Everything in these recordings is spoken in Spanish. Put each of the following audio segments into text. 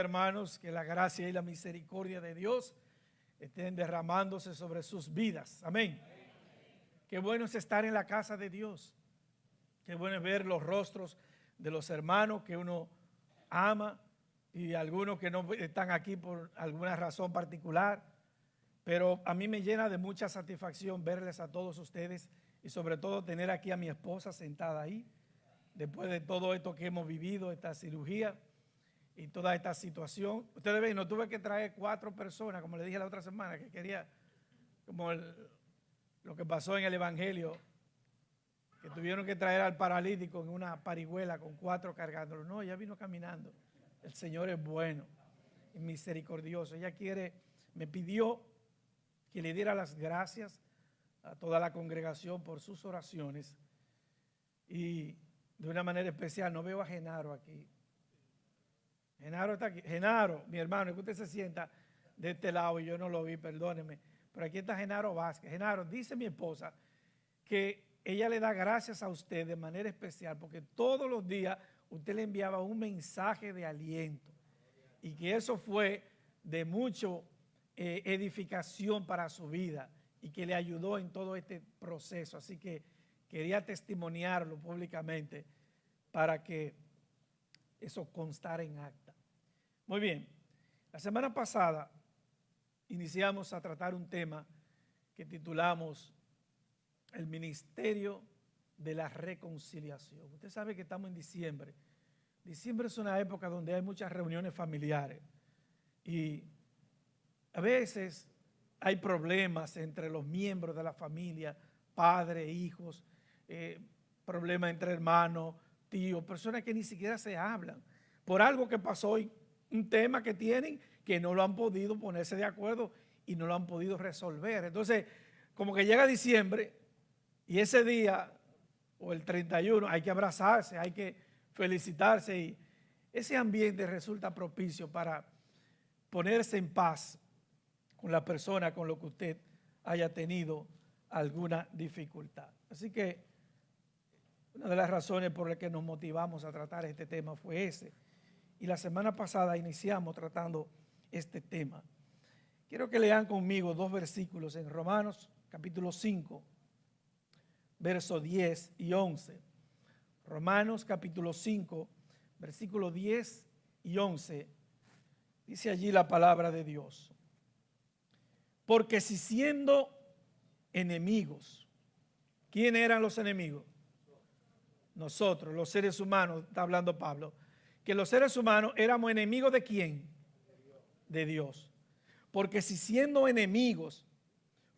hermanos, que la gracia y la misericordia de Dios estén derramándose sobre sus vidas. Amén. Qué bueno es estar en la casa de Dios. Qué bueno es ver los rostros de los hermanos que uno ama y algunos que no están aquí por alguna razón particular. Pero a mí me llena de mucha satisfacción verles a todos ustedes y sobre todo tener aquí a mi esposa sentada ahí. Después de todo esto que hemos vivido, esta cirugía y toda esta situación. Ustedes ven, no tuve que traer 4 personas, como le dije la otra semana, que quería, como lo que pasó en el Evangelio, que tuvieron que traer al paralítico en una parihuela con 4 cargándolo. No, ella vino caminando. El Señor es bueno y misericordioso. Ella me pidió que le diera las gracias a toda la congregación por sus oraciones. Y de una manera especial, no veo a Genaro aquí. Genaro está aquí. Genaro, mi hermano, es que usted se sienta de este lado y yo no lo vi, perdóneme. Pero aquí está Genaro Vázquez. Genaro, dice mi esposa que ella le da gracias a usted de manera especial porque todos los días usted le enviaba un mensaje de aliento y que eso fue de mucha edificación para su vida y que le ayudó en todo este proceso. Así que quería testimoniarlo públicamente para que eso constara en acta. Muy bien, la semana pasada iniciamos a tratar un tema que titulamos el ministerio de la reconciliación. Usted sabe que estamos en diciembre. Diciembre es una época donde hay muchas reuniones familiares y a veces hay problemas entre los miembros de la familia, padres, hijos, problemas entre hermanos, tíos, personas que ni siquiera se hablan por algo que pasó hoy, un tema que tienen que no lo han podido ponerse de acuerdo y no lo han podido resolver. Entonces, como que llega diciembre y ese día o el 31 hay que abrazarse, hay que felicitarse y ese ambiente resulta propicio para ponerse en paz con la persona con lo que usted haya tenido alguna dificultad. Así que una de las razones por las que nos motivamos a tratar este tema fue ese. Y la semana pasada iniciamos tratando este tema. Quiero que lean conmigo 2 versículos en Romanos capítulo 5, versos 10 y 11. Romanos capítulo 5, versículos 10 y 11. Dice allí la palabra de Dios. Porque si siendo enemigos, ¿quiénes eran los enemigos? Nosotros, los seres humanos, está hablando Pablo, que los seres humanos éramos enemigos ¿de quién? De Dios. Porque si siendo enemigos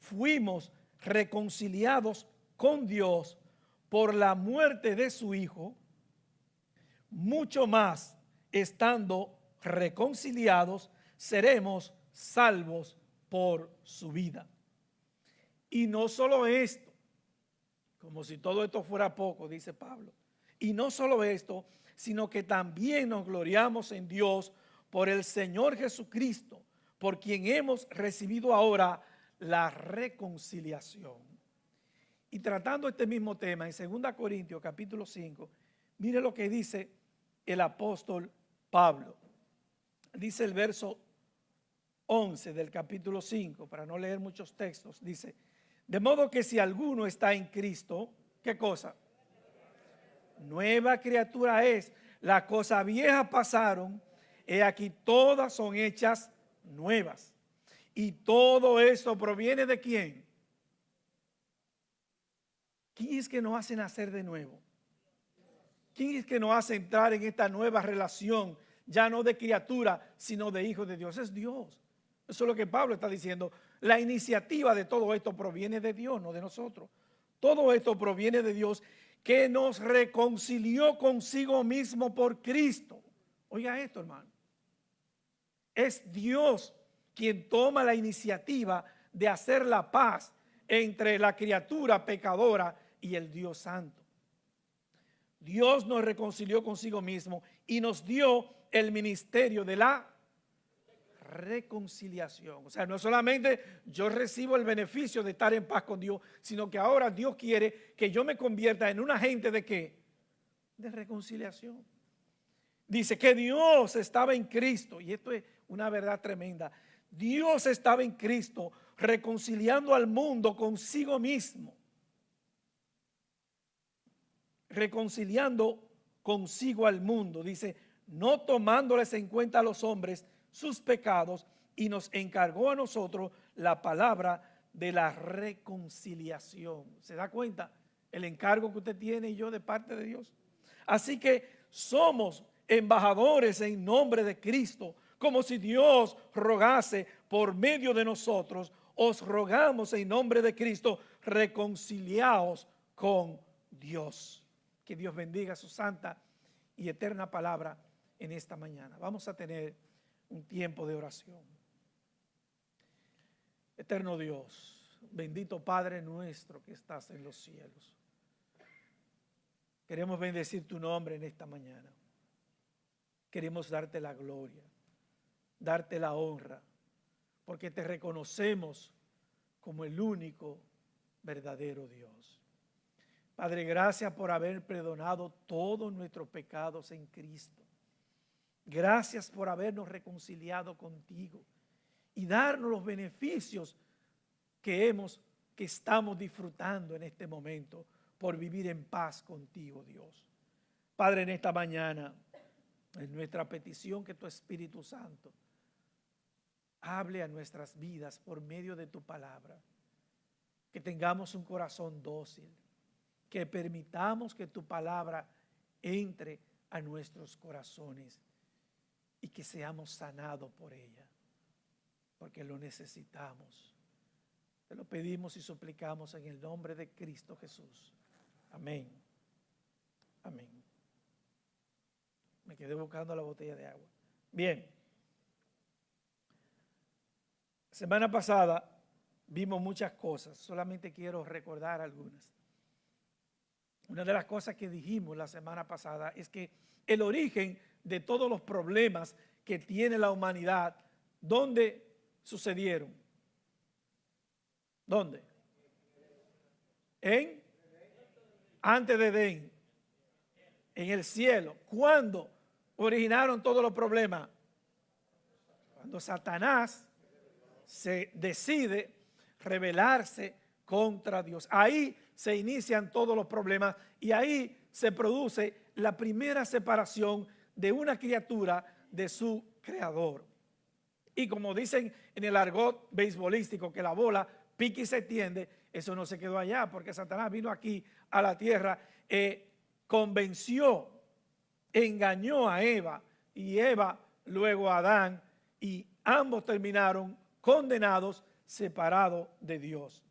fuimos reconciliados con Dios por la muerte de su Hijo, mucho más estando reconciliados seremos salvos por su vida. Y no solo esto, como si todo esto fuera poco, dice Pablo, y no solo esto, sino que también nos gloriamos en Dios por el Señor Jesucristo, por quien hemos recibido ahora la reconciliación. Y tratando este mismo tema en 2 Corintios capítulo 5, mire lo que dice el apóstol Pablo. Dice el verso 11 del capítulo 5, para no leer muchos textos, dice, de modo que si alguno está en Cristo, ¿qué cosa? Nueva criatura es, las cosas viejas pasaron, he aquí todas son hechas nuevas. Y todo esto proviene ¿de quién? ¿Quién es que nos hace nacer de nuevo? ¿Quién es que nos hace entrar en esta nueva relación, ya no de criatura, sino de hijo de Dios? Es Dios. Eso es lo que Pablo está diciendo. La iniciativa de todo esto proviene de Dios, no de nosotros. Todo esto proviene de Dios que nos reconcilió consigo mismo por Cristo. Oiga esto, hermano. Es Dios quien toma la iniciativa de hacer la paz entre la criatura pecadora y el Dios Santo. Dios nos reconcilió consigo mismo y nos dio el ministerio de la reconciliación. O sea, no solamente yo recibo el beneficio de estar en paz con Dios, sino que ahora Dios quiere que yo me convierta en un agente de ¿qué? De reconciliación. Dice que Dios estaba en Cristo, y esto es una verdad tremenda. Dios estaba en Cristo reconciliando al mundo consigo mismo. Reconciliando consigo al mundo. Dice, no tomándoles en cuenta a los hombres sus pecados, y nos encargó a nosotros la palabra de la reconciliación. ¿Se da cuenta el encargo que usted tiene y yo de parte de Dios? Así que somos embajadores en nombre de Cristo, como si Dios rogase por medio de nosotros. Os rogamos en nombre de Cristo, reconciliaos con Dios. Que Dios bendiga su santa y eterna palabra en esta mañana. Vamos a tener un tiempo de oración. Eterno Dios, bendito Padre nuestro que estás en los cielos. Queremos bendecir tu nombre en esta mañana. Queremos darte la gloria, darte la honra, porque te reconocemos como el único verdadero Dios. Padre, gracias por haber perdonado todos nuestros pecados en Cristo. Gracias por habernos reconciliado contigo y darnos los beneficios que estamos disfrutando en este momento por vivir en paz contigo, Dios. Padre, en esta mañana, es nuestra petición que tu Espíritu Santo hable a nuestras vidas por medio de tu palabra. Que tengamos un corazón dócil, que permitamos que tu palabra entre a nuestros corazones y que seamos sanados por ella, porque lo necesitamos. Te lo pedimos y suplicamos en el nombre de Cristo Jesús. Amén. Amén. Me quedé buscando la botella de agua. Bien. Semana pasada vimos muchas cosas, solamente quiero recordar algunas. Una de las cosas que dijimos la semana pasada es que el origen de todos los problemas que tiene la humanidad, ¿dónde sucedieron? ¿Dónde? Antes de Edén, en el cielo. ¿Cuándo originaron todos los problemas? Cuando Satanás se decide rebelarse contra Dios. Ahí se inician todos los problemas y ahí se produce la primera separación de una criatura de su creador. Y como dicen en el argot beisbolístico, que la bola pica y se tiende, eso no se quedó allá, porque Satanás vino aquí a la tierra, convenció, engañó a Eva y Eva luego a Adán, y ambos terminaron condenados, separados de Dios.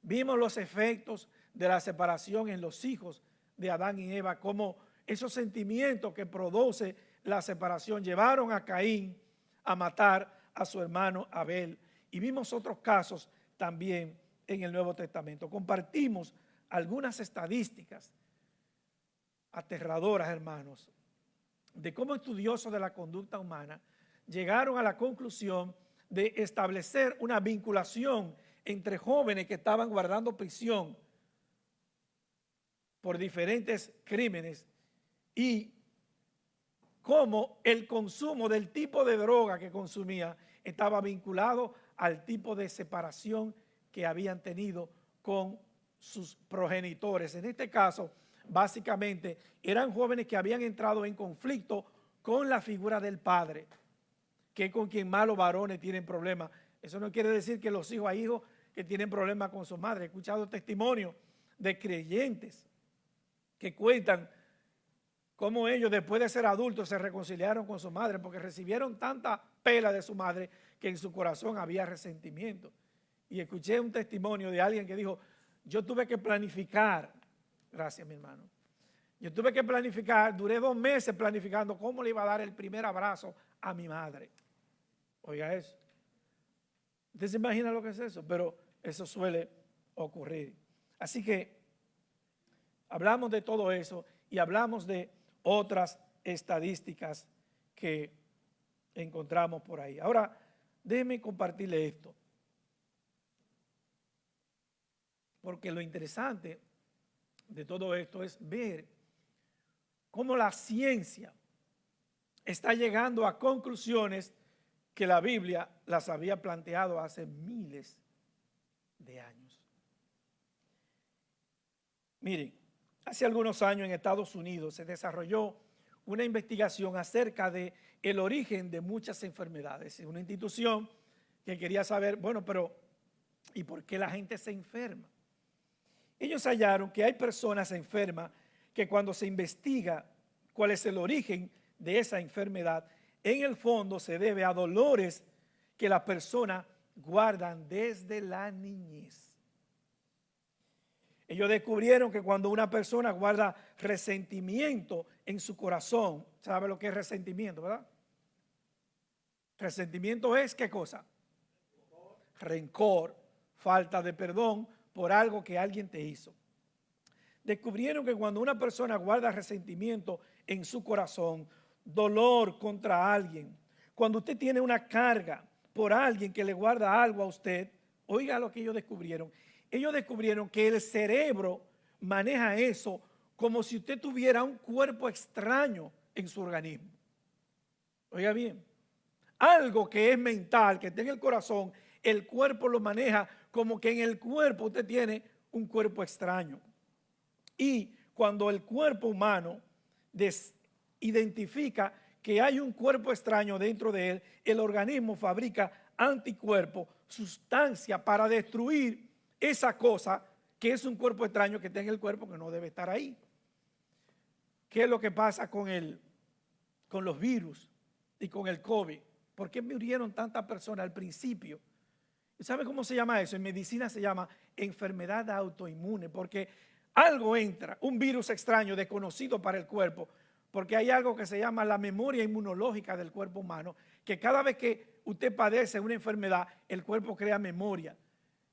Vimos los efectos de la separación en los hijos de Adán y Eva, como esos sentimientos que produce la separación llevaron a Caín a matar a su hermano Abel. Y vimos otros casos también en el Nuevo Testamento. Compartimos algunas estadísticas aterradoras, hermanos, de cómo estudiosos de la conducta humana llegaron a la conclusión de establecer una vinculación entre jóvenes que estaban guardando prisión por diferentes crímenes y cómo el consumo del tipo de droga que consumía estaba vinculado al tipo de separación que habían tenido con sus progenitores. En este caso, básicamente, eran jóvenes que habían entrado en conflicto con la figura del padre, que es con quien más los varones tienen problemas. Eso no quiere decir que los hijos, hay hijos que tienen problemas con su madre. He escuchado testimonios de creyentes que cuentan cómo ellos, después de ser adultos, se reconciliaron con su madre porque recibieron tanta pela de su madre que en su corazón había resentimiento. Y escuché un testimonio de alguien que dijo, yo tuve que planificar, gracias mi hermano, yo tuve que planificar, duré 2 meses planificando cómo le iba a dar el primer abrazo a mi madre. Oiga eso. ¿Usted se imagina lo que es eso? Pero eso suele ocurrir. Así que hablamos de todo eso y hablamos de otras estadísticas que encontramos por ahí. Ahora, déjeme compartirle esto. Porque lo interesante de todo esto es ver cómo la ciencia está llegando a conclusiones que la Biblia las había planteado hace miles de años. Miren, hace algunos años en Estados Unidos se desarrolló una investigación acerca de el origen de muchas enfermedades. Una institución que quería saber, bueno, pero ¿y por qué la gente se enferma? Ellos hallaron que hay personas enfermas que cuando se investiga cuál es el origen de esa enfermedad, en el fondo se debe a dolores que las personas guardan desde la niñez. Ellos descubrieron que cuando una persona guarda resentimiento en su corazón, ¿sabe lo que es resentimiento, verdad? Resentimiento es, ¿qué cosa? Rencor, falta de perdón por algo que alguien te hizo. Descubrieron que cuando una persona guarda resentimiento en su corazón, dolor contra alguien, cuando usted tiene una carga por alguien que le guarda algo a usted, oiga lo que ellos descubrieron. Ellos descubrieron que el cerebro maneja eso como si usted tuviera un cuerpo extraño en su organismo. Oiga bien, algo que es mental, que está en el corazón, el cuerpo lo maneja como que en el cuerpo usted tiene un cuerpo extraño. Y cuando el cuerpo humano identifica que hay un cuerpo extraño dentro de él, el organismo fabrica anticuerpos, sustancia para destruir esa cosa que es un cuerpo extraño que está en el cuerpo que no debe estar ahí. ¿Qué es lo que pasa con los virus y con el COVID? ¿Por qué murieron tantas personas al principio? ¿Sabe cómo se llama eso? En medicina se llama enfermedad autoinmune, porque algo entra, un virus extraño desconocido para el cuerpo, porque hay algo que se llama la memoria inmunológica del cuerpo humano, que cada vez que usted padece una enfermedad, el cuerpo crea memoria.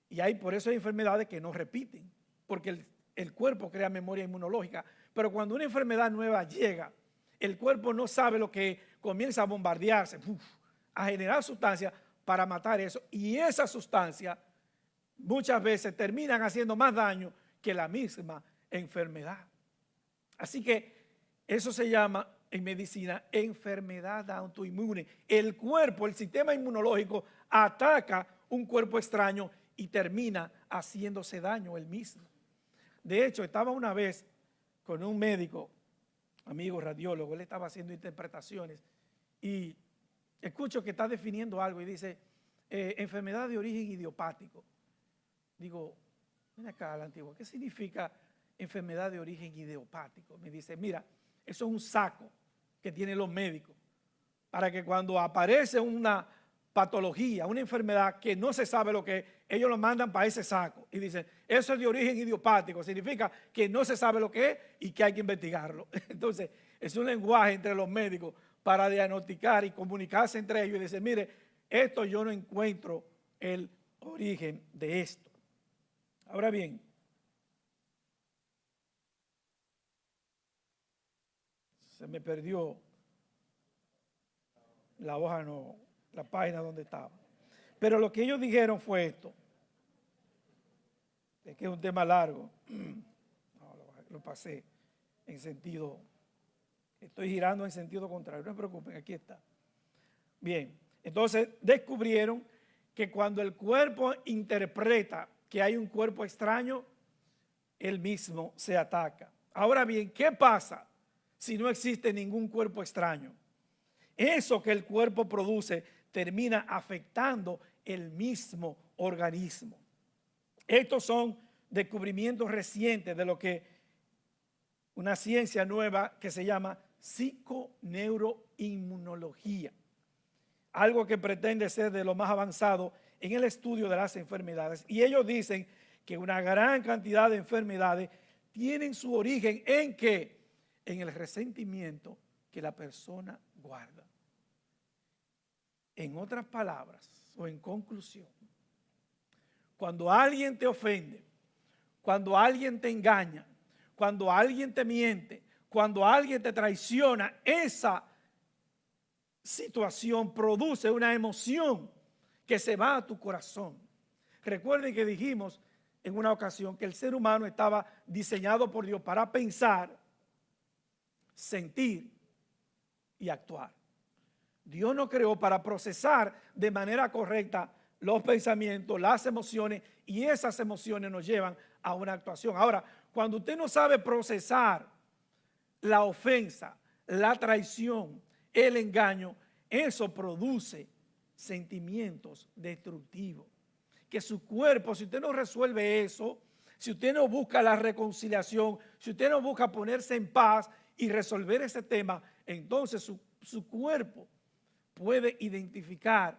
Y por eso hay enfermedades que no repiten, porque el cuerpo crea memoria inmunológica. Pero cuando una enfermedad nueva llega, el cuerpo no sabe lo que comienza a bombardearse, a generar sustancias para matar eso. Y esas sustancias muchas veces terminan haciendo más daño que la misma enfermedad. Así que eso se llama en medicina enfermedad autoinmune. El cuerpo, el sistema inmunológico ataca un cuerpo extraño y termina haciéndose daño él mismo. De hecho, estaba una vez con un médico, amigo radiólogo, él estaba haciendo interpretaciones y escucho que está definiendo algo y dice, enfermedad de origen idiopático. Digo, ven acá a la antigua, ¿qué significa enfermedad de origen idiopático? Me dice, mira, eso es un saco que tienen los médicos para que cuando aparece una patología, una enfermedad que no se sabe lo que es, ellos lo mandan para ese saco y dicen, eso es de origen idiopático, significa que no se sabe lo que es y que hay que investigarlo. Entonces, es un lenguaje entre los médicos para diagnosticar y comunicarse entre ellos y decir, mire, esto yo no encuentro el origen de esto. Ahora bien, se me perdió la hoja, no, la página donde estaba. Pero lo que ellos dijeron fue esto. Es que es un tema largo. No, lo pasé en sentido, estoy girando en sentido contrario. No se preocupen, aquí está. Bien, entonces descubrieron que cuando el cuerpo interpreta que hay un cuerpo extraño, él mismo se ataca. Ahora bien, ¿qué pasa si no existe ningún cuerpo extraño? Eso que el cuerpo produce termina afectando el mismo organismo. Estos son descubrimientos recientes de lo que una ciencia nueva que se llama psiconeuroinmunología. Algo que pretende ser de lo más avanzado en el estudio de las enfermedades. Y ellos dicen que una gran cantidad de enfermedades tienen su origen en ¿qué? En el resentimiento que la persona guarda. En otras palabras, o en conclusión, cuando alguien te ofende, cuando alguien te engaña, cuando alguien te miente, cuando alguien te traiciona, esa situación produce una emoción que se va a tu corazón. Recuerden que dijimos en una ocasión que el ser humano estaba diseñado por Dios para pensar, sentir y actuar. Dios nos creó para procesar de manera correcta los pensamientos, las emociones, y esas emociones nos llevan a una actuación. Ahora, cuando usted no sabe procesar la ofensa, la traición, el engaño, eso produce sentimientos destructivos. Que su cuerpo, si usted no resuelve eso, si usted no busca la reconciliación, si usted no busca ponerse en paz y resolver ese tema, entonces su cuerpo puede identificar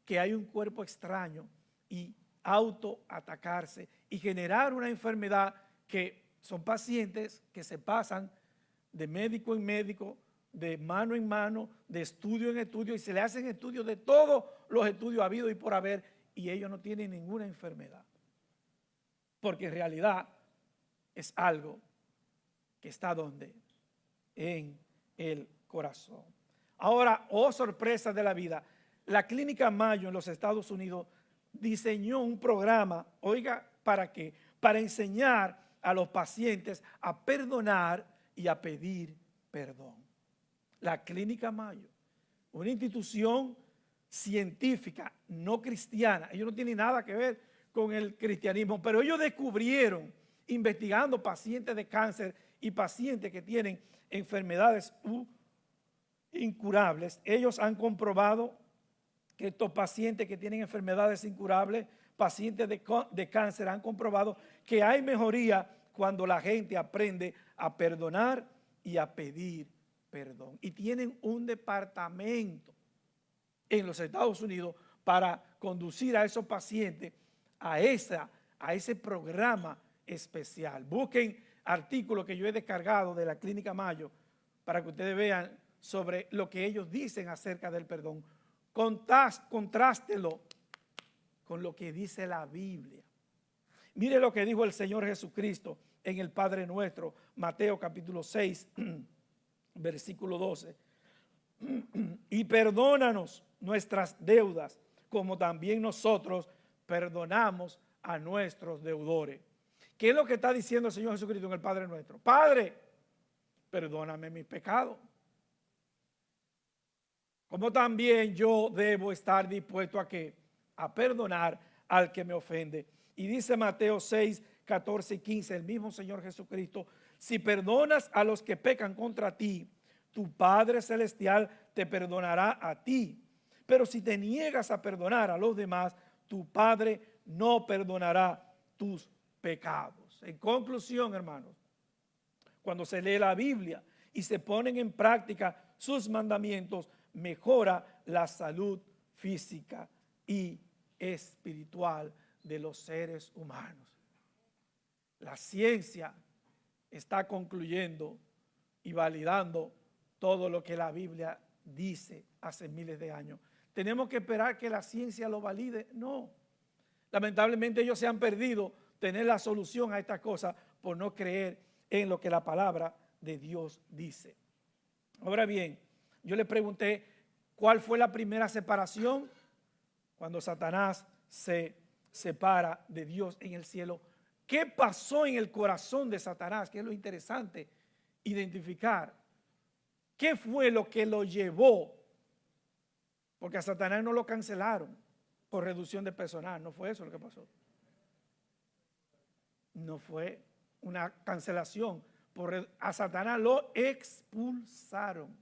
que hay un cuerpo extraño y autoatacarse y generar una enfermedad que son pacientes que se pasan de médico en médico, de mano en mano, de estudio en estudio, y se le hacen estudios de todos los estudios habidos y por haber, y ellos no tienen ninguna enfermedad. Porque en realidad es algo que está donde, en el corazón. Ahora, oh sorpresa de la vida, la Clínica Mayo en los Estados Unidos diseñó un programa, oiga, ¿para qué? Para enseñar a los pacientes a perdonar y a pedir perdón. La Clínica Mayo, una institución científica, no cristiana, ellos no tienen nada que ver con el cristianismo, pero ellos descubrieron, investigando pacientes de cáncer y pacientes que tienen enfermedades incurables, ellos han comprobado que estos pacientes que tienen enfermedades incurables, pacientes de cáncer, han comprobado que hay mejoría cuando la gente aprende a perdonar y a pedir perdón. Y tienen un departamento en los Estados Unidos para conducir a esos pacientes a ese programa especial. Busquen artículos que yo he descargado de la Clínica Mayo para que ustedes vean sobre lo que ellos dicen acerca del perdón. Contrástelo con lo que dice la Biblia. Mire lo que dijo el Señor Jesucristo en el Padre Nuestro, Mateo capítulo 6, versículo 12. Y perdónanos nuestras deudas, como también nosotros perdonamos a nuestros deudores. ¿Qué es lo que está diciendo el Señor Jesucristo en el Padre Nuestro? Padre, perdóname mis pecados. Como también yo debo estar dispuesto a ¿qué? A perdonar al que me ofende. Y dice Mateo 6, 14 y 15, el mismo Señor Jesucristo, si perdonas a los que pecan contra ti, tu Padre Celestial te perdonará a ti. Pero si te niegas a perdonar a los demás, tu Padre no perdonará tus pecados. En conclusión, hermanos, cuando se lee la Biblia y se ponen en práctica sus mandamientos, mejora la salud física y espiritual de los seres humanos. La ciencia está concluyendo y validando todo lo que la Biblia dice hace miles de años. ¿Tenemos que esperar que la ciencia lo valide? No. Lamentablemente ellos se han perdido tener la solución a estas cosas por no creer en lo que la palabra de Dios dice. Ahora bien, yo le pregunté, ¿cuál fue la primera separación? Cuando Satanás se separa de Dios en el cielo. ¿Qué pasó en el corazón de Satanás? Que es lo interesante identificar. ¿Qué fue lo que lo llevó? Porque a Satanás no lo cancelaron por reducción de personal. No fue eso lo que pasó. No fue una cancelación. A Satanás lo expulsaron.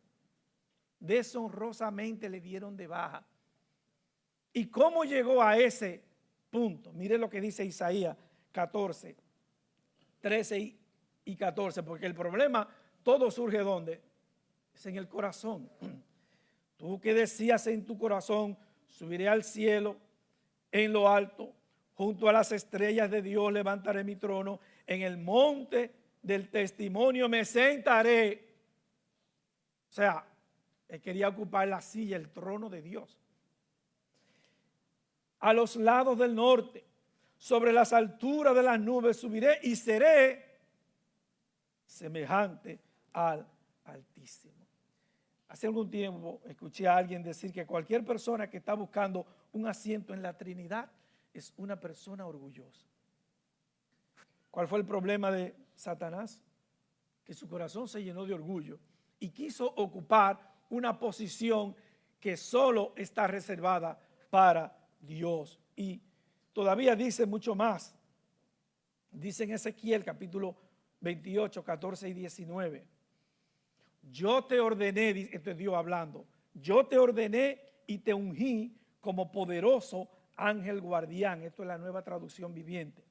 Deshonrosamente le dieron de baja. ¿Y cómo llegó a ese punto? Mire lo que dice Isaías 14, 13 y 14, porque el problema todo surge ¿dónde? Es en el corazón. Tú que decías en tu corazón, subiré al cielo en lo alto, junto a las estrellas de Dios levantaré mi trono, en el monte del testimonio me sentaré. O sea, él quería ocupar la silla, el trono de Dios. A los lados del norte, sobre las alturas de las nubes subiré y seré semejante al Altísimo. Hace algún tiempo escuché a alguien decir que cualquier persona que está buscando un asiento en la Trinidad es una persona orgullosa. ¿Cuál fue el problema de Satanás? Que su corazón se llenó de orgullo y quiso ocupar una posición que solo está reservada para Dios. Y todavía dice mucho más. Dice en Ezequiel capítulo 28, 14 y 19. Yo te ordené, esto es Dios hablando, yo te ordené y te ungí como poderoso ángel guardián. Esto es la Nueva Traducción Viviente.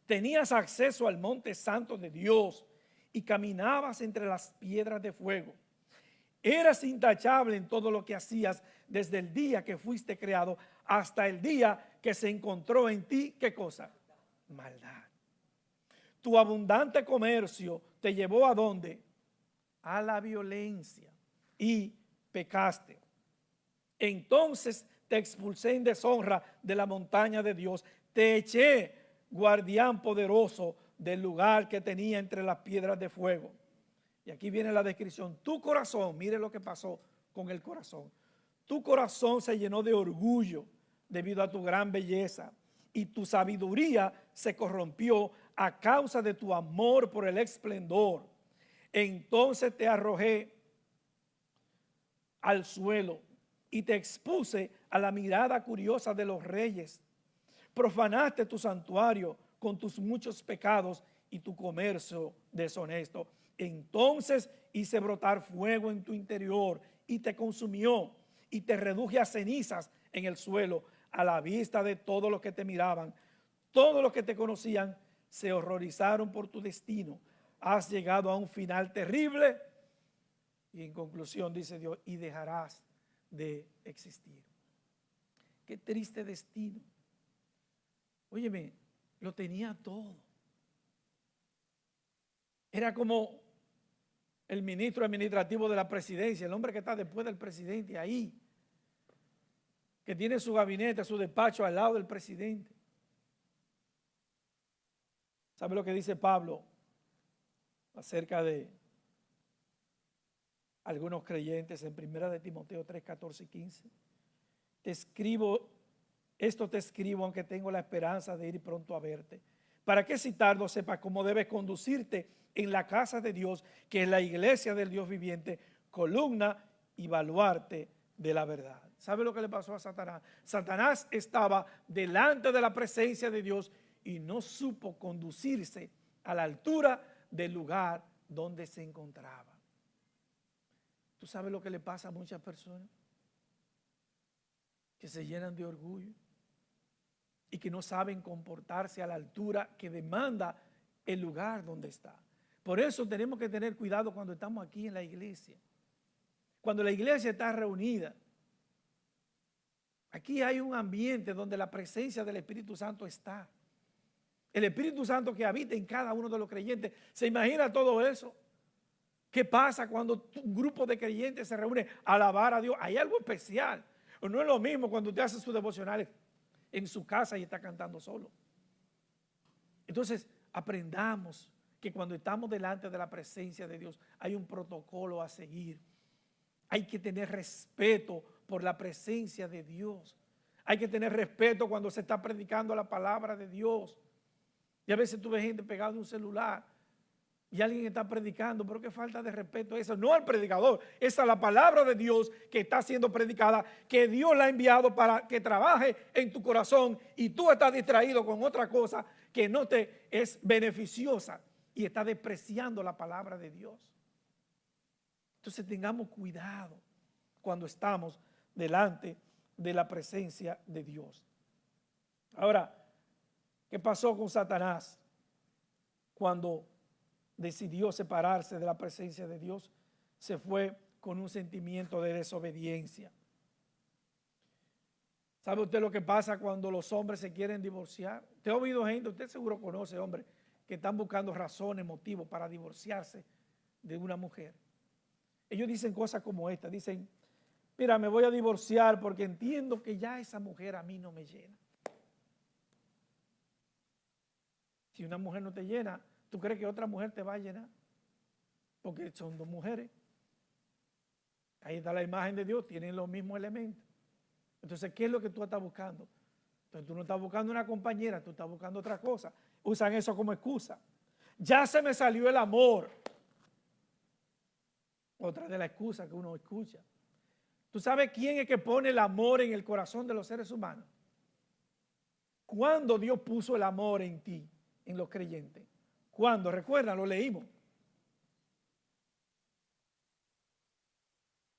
Tenías acceso al monte santo de Dios y caminabas entre las piedras de fuego. Eras intachable en todo lo que hacías desde el día que fuiste creado hasta el día que se encontró en ti, ¿qué cosa? Maldad. Tu abundante comercio te llevó ¿a dónde? A la violencia y pecaste. Entonces te expulsé en deshonra de la montaña de Dios. Te eché, guardián poderoso, del lugar que tenía entre las piedras de fuego. Y aquí viene la descripción. Tu corazón, mire lo que pasó con el corazón. Tu corazón se llenó de orgullo debido a tu gran belleza y tu sabiduría se corrompió a causa de tu amor por el esplendor. Entonces te arrojé al suelo y te expuse a la mirada curiosa de los reyes. Profanaste tu santuario con tus muchos pecados y tu comercio deshonesto. Entonces hice brotar fuego en tu interior y te consumió y te reduje a cenizas en el suelo a la vista de todos los que te miraban. Todos los que te conocían se horrorizaron por tu destino. Has llegado a un final terrible y en conclusión dice Dios, y dejarás de existir. Qué triste destino. Óyeme, lo tenía todo. Era como el ministro administrativo de la presidencia, el hombre que está después del presidente ahí, que tiene su gabinete, su despacho al lado del presidente. ¿Sabe lo que dice Pablo acerca de algunos creyentes en 1 de Timoteo 3, 14 y 15? Esto te escribo aunque tengo la esperanza de ir pronto a verte, para que si tardo sepas cómo debes conducirte en la casa de Dios, que es la iglesia del Dios viviente, columna y baluarte de la verdad. ¿Sabe lo que le pasó a Satanás? Satanás estaba delante de la presencia de Dios y no supo conducirse a la altura del lugar donde se encontraba. ¿Tú sabes lo que le pasa a muchas personas? Que se llenan de orgullo y que no saben comportarse a la altura que demanda el lugar donde está. Por eso tenemos que tener cuidado cuando estamos aquí en la iglesia. Cuando la iglesia está reunida, aquí hay un ambiente donde la presencia del Espíritu Santo está. El Espíritu Santo que habita en cada uno de los creyentes. ¿Se imagina todo eso? ¿Qué pasa cuando un grupo de creyentes se reúne a alabar a Dios? Hay algo especial. No es lo mismo cuando usted hace sus devocionales en su casa y está cantando solo. Entonces, aprendamos que cuando estamos delante de la presencia de Dios hay un protocolo a seguir. Hay que tener respeto por la presencia de Dios. Hay que tener respeto cuando se está predicando la palabra de Dios. Y a veces tú ves gente pegada en un celular y alguien está predicando, pero qué falta de respeto eso. No al predicador, esa es la palabra de Dios que está siendo predicada, que Dios la ha enviado para que trabaje en tu corazón y tú estás distraído con otra cosa que no te es beneficiosa y estás despreciando la palabra de Dios. Entonces tengamos cuidado cuando estamos delante de la presencia de Dios. Ahora, ¿qué pasó con Satanás cuando decidió separarse de la presencia de Dios? Se fue con un sentimiento de desobediencia. ¿Sabe usted lo que pasa cuando los hombres se quieren divorciar? Usted ha oído gente, usted seguro conoce hombres que están buscando razones, motivos para divorciarse de una mujer. Ellos dicen cosas como esta, dicen, mira, me voy a divorciar porque entiendo que ya esa mujer a mí no me llena. Si una mujer no te llena, ¿tú crees que otra mujer te va a llenar? Porque son dos mujeres. Ahí está la imagen de Dios, tienen los mismos elementos. Entonces, ¿qué es lo que tú estás buscando? Entonces, tú no estás buscando una compañera, tú estás buscando otra cosa. Usan eso como excusa. Ya se me salió el amor. Otra de las excusas que uno escucha. ¿Tú sabes quién es que pone el amor en el corazón de los seres humanos? ¿Cuándo Dios puso el amor en ti, en los creyentes? ¿Cuándo? Recuerda, lo leímos.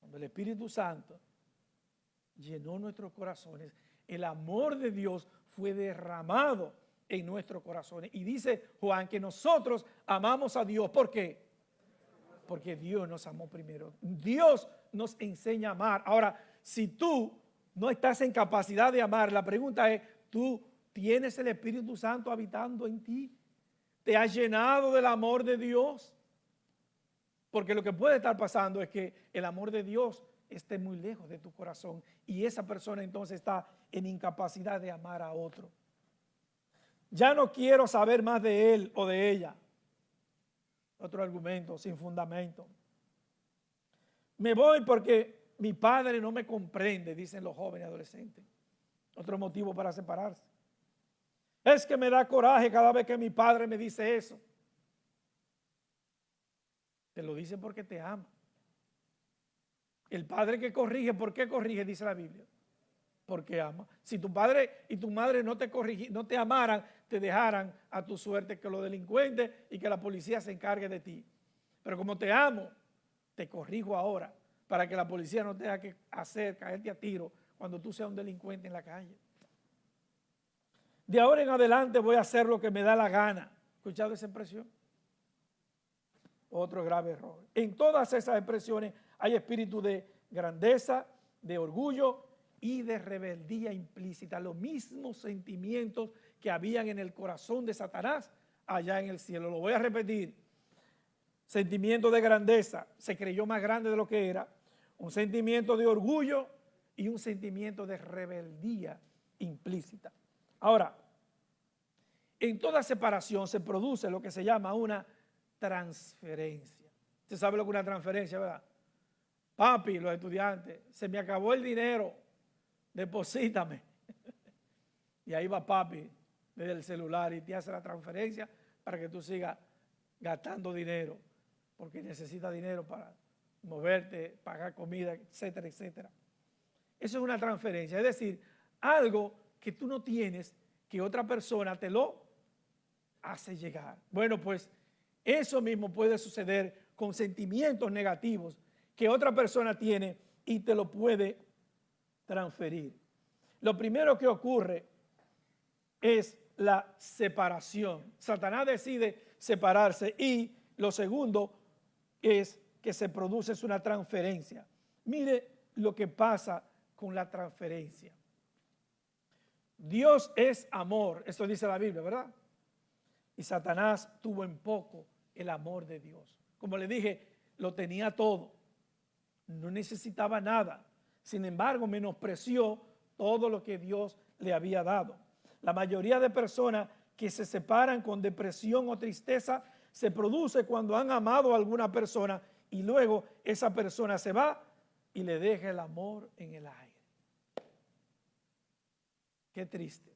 Cuando el Espíritu Santo llenó nuestros corazones, el amor de Dios fue derramado en nuestros corazones. Y dice Juan que nosotros amamos a Dios. ¿Por qué? Porque Dios nos amó primero. Dios nos enseña a amar. Ahora, si tú no estás en capacidad de amar, la pregunta es, ¿tú tienes el Espíritu Santo habitando en ti? ¿Te has llenado del amor de Dios? Porque lo que puede estar pasando es que el amor de Dios esté muy lejos de tu corazón y esa persona entonces está en incapacidad de amar a otro. Ya no quiero saber más de él o de ella. Otro argumento sin fundamento. Me voy porque mi padre no me comprende, dicen los jóvenes adolescentes. Otro motivo para separarse. Es que me da coraje cada vez que mi padre me dice eso. Te lo dice porque te ama. El padre que corrige, ¿por qué corrige? Dice la Biblia. Porque ama. Si tu padre y tu madre no te amaran, te dejaran a tu suerte que los delincuentes y que la policía se encargue de ti. Pero como te amo, te corrijo ahora para que la policía no tenga que caerte a tiro cuando tú seas un delincuente en la calle. De ahora en adelante voy a hacer lo que me da la gana. ¿Escuchado esa expresión? Otro grave error. En todas esas expresiones hay espíritu de grandeza, de orgullo y de rebeldía implícita. Los mismos sentimientos que habían en el corazón de Satanás allá en el cielo. Lo voy a repetir. Sentimiento de grandeza, se creyó más grande de lo que era. Un sentimiento de orgullo y un sentimiento de rebeldía implícita. Ahora, en toda separación se produce lo que se llama una transferencia. Usted sabe lo que es una transferencia, ¿verdad? Papi, los estudiantes, se me acabó el dinero, deposítame. Y ahí va papi desde el celular y te hace la transferencia para que tú sigas gastando dinero, porque necesitas dinero para moverte, pagar comida, etcétera, etcétera. Eso es una transferencia, es decir, algo que tú no tienes, que otra persona te lo hace llegar. Bueno, pues eso mismo puede suceder con sentimientos negativos que otra persona tiene y te lo puede transferir. Lo primero que ocurre es la separación. Satanás decide separarse y lo segundo es que se produce una transferencia. Mire lo que pasa con la transferencia. Dios es amor, esto dice la Biblia, ¿verdad? Y Satanás tuvo en poco el amor de Dios. Como le dije, lo tenía todo, no necesitaba nada. Sin embargo, menospreció todo lo que Dios le había dado. La mayoría de personas que se separan con depresión o tristeza se produce cuando han amado a alguna persona y luego esa persona se va y le deja el amor en el aire. Qué triste.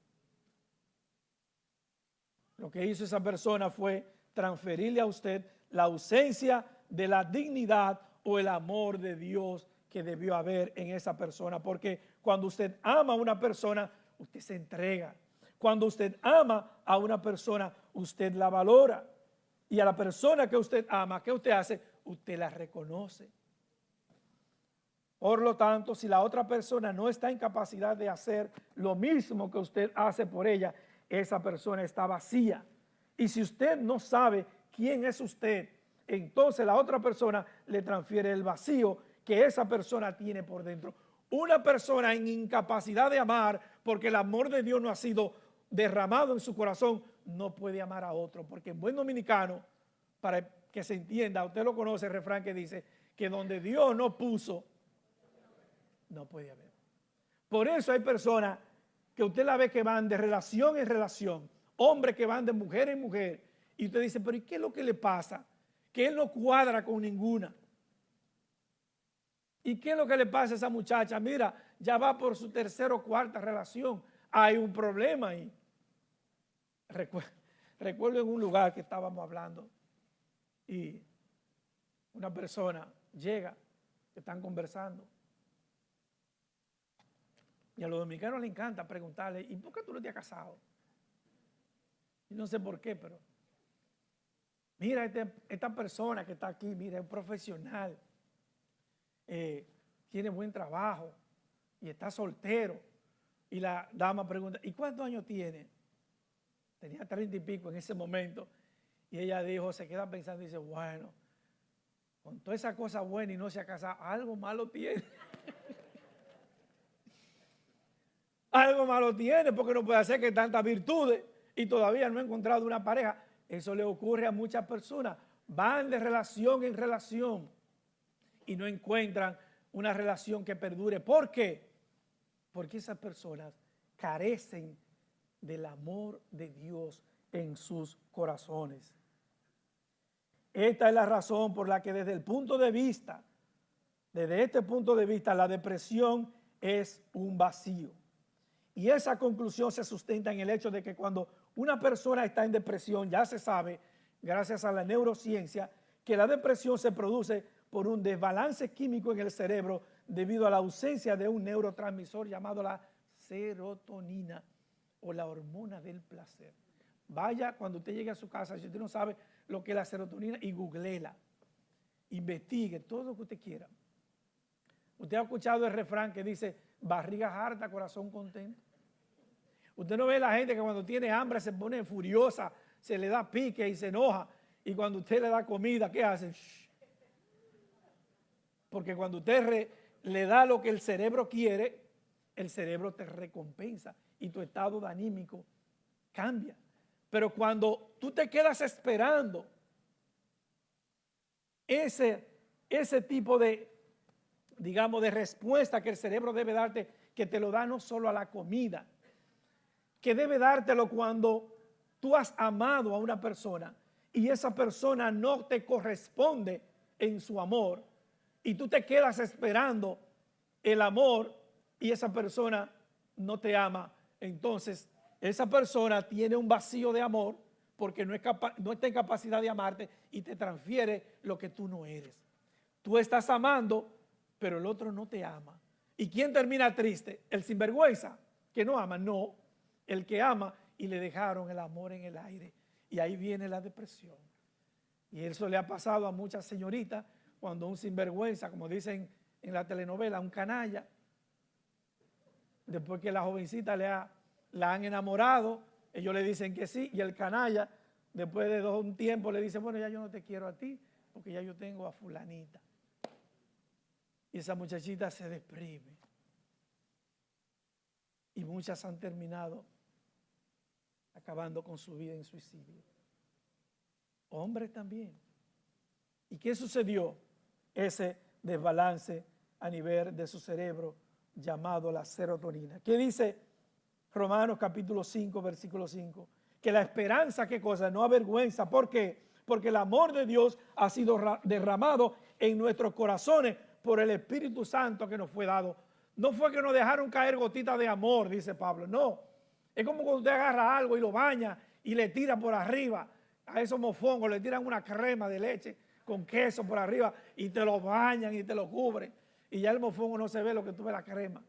Lo que hizo esa persona fue transferirle a usted la ausencia de la dignidad o el amor de Dios que debió haber en esa persona. Porque cuando usted ama a una persona, usted se entrega. Cuando usted ama a una persona, usted la valora. Y a la persona que usted ama, ¿qué usted hace? Usted la reconoce. Por lo tanto, si la otra persona no está en capacidad de hacer lo mismo que usted hace por ella, esa persona está vacía. Y si usted no sabe quién es usted, entonces la otra persona le transfiere el vacío que esa persona tiene por dentro. Una persona en incapacidad de amar, porque el amor de Dios no ha sido derramado en su corazón, no puede amar a otro. Porque en buen dominicano, para que se entienda, usted lo conoce, el refrán que dice que donde Dios no puso, no puede haber. Por eso hay personas que usted la ve que van de relación en relación, hombres que van de mujer en mujer, y usted dice, pero ¿y qué es lo que le pasa? Que él no cuadra con ninguna. ¿Y qué es lo que le pasa a esa muchacha? Mira, ya va por su tercera o cuarta relación. Hay un problema ahí. Recuerdo en un lugar que estábamos hablando y una persona llega, que están conversando, Y a los dominicanos les encanta preguntarle, ¿y por qué tú no te has casado? Y no sé por qué, pero mira, esta persona que está aquí, mira, es un profesional, tiene buen trabajo y está soltero. Y la dama pregunta, ¿y cuántos años tiene? Tenía 30 y pico en ese momento. Y ella dijo, se queda pensando y dice, bueno, con toda esa cosa buena y no se ha casado, algo malo tiene. Algo malo tiene porque no puede hacer que tantas virtudes y todavía no ha encontrado una pareja. Eso le ocurre a muchas personas. Van de relación en relación y no encuentran una relación que perdure. ¿Por qué? Porque esas personas carecen del amor de Dios en sus corazones. Esta es la razón por la que desde este punto de vista, la depresión es un vacío. Y esa conclusión se sustenta en el hecho de que cuando una persona está en depresión, ya se sabe, gracias a la neurociencia, que la depresión se produce por un desbalance químico en el cerebro debido a la ausencia de un neurotransmisor llamado la serotonina o la hormona del placer. Vaya cuando usted llegue a su casa, si usted no sabe lo que es la serotonina, y googleela, investigue todo lo que usted quiera. Usted ha escuchado el refrán que dice, barriga harta, corazón contento. Usted no ve a la gente que cuando tiene hambre se pone furiosa, se le da pique y se enoja. Y cuando usted le da comida, ¿qué hace? Shh. Porque cuando usted le da lo que el cerebro quiere, el cerebro te recompensa y tu estado anímico cambia. Pero cuando tú te quedas esperando ese tipo de, digamos, de respuesta que el cerebro debe darte, que te lo da no solo a la comida, que debe dártelo cuando tú has amado a una persona y esa persona no te corresponde en su amor y tú te quedas esperando el amor y esa persona no te ama, entonces esa persona tiene un vacío de amor porque no está en capacidad de amarte y te transfiere lo que tú no eres. Tú estás amando, pero el otro no te ama. ¿Y quién termina triste? ¿El sinvergüenza que no ama? No, el que ama y le dejaron el amor en el aire. Y ahí viene la depresión. Y eso le ha pasado a muchas señoritas cuando un sinvergüenza, como dicen en la telenovela, un canalla, después que la jovencita la han enamorado, ellos le dicen que sí, y el canalla, después de un tiempo, le dice, bueno, ya yo no te quiero a ti, porque ya yo tengo a fulanita. Y esa muchachita se deprime. Y muchas han terminado acabando con su vida en suicidio. Hombres también. ¿Y qué sucedió? Ese desbalance a nivel de su cerebro llamado la serotonina. ¿Qué dice Romanos capítulo 5, versículo 5? Que la esperanza, ¿qué cosa? No avergüenza. ¿Por qué? Porque el amor de Dios ha sido derramado en nuestros corazones por el Espíritu Santo que nos fue dado. No fue que nos dejaron caer gotitas de amor, dice Pablo, no. Es como cuando usted agarra algo y lo baña y le tira por arriba a esos mofongos, le tiran una crema de leche con queso por arriba y te lo bañan y te lo cubren. Y ya el mofongo no se ve lo que tú ves la crema.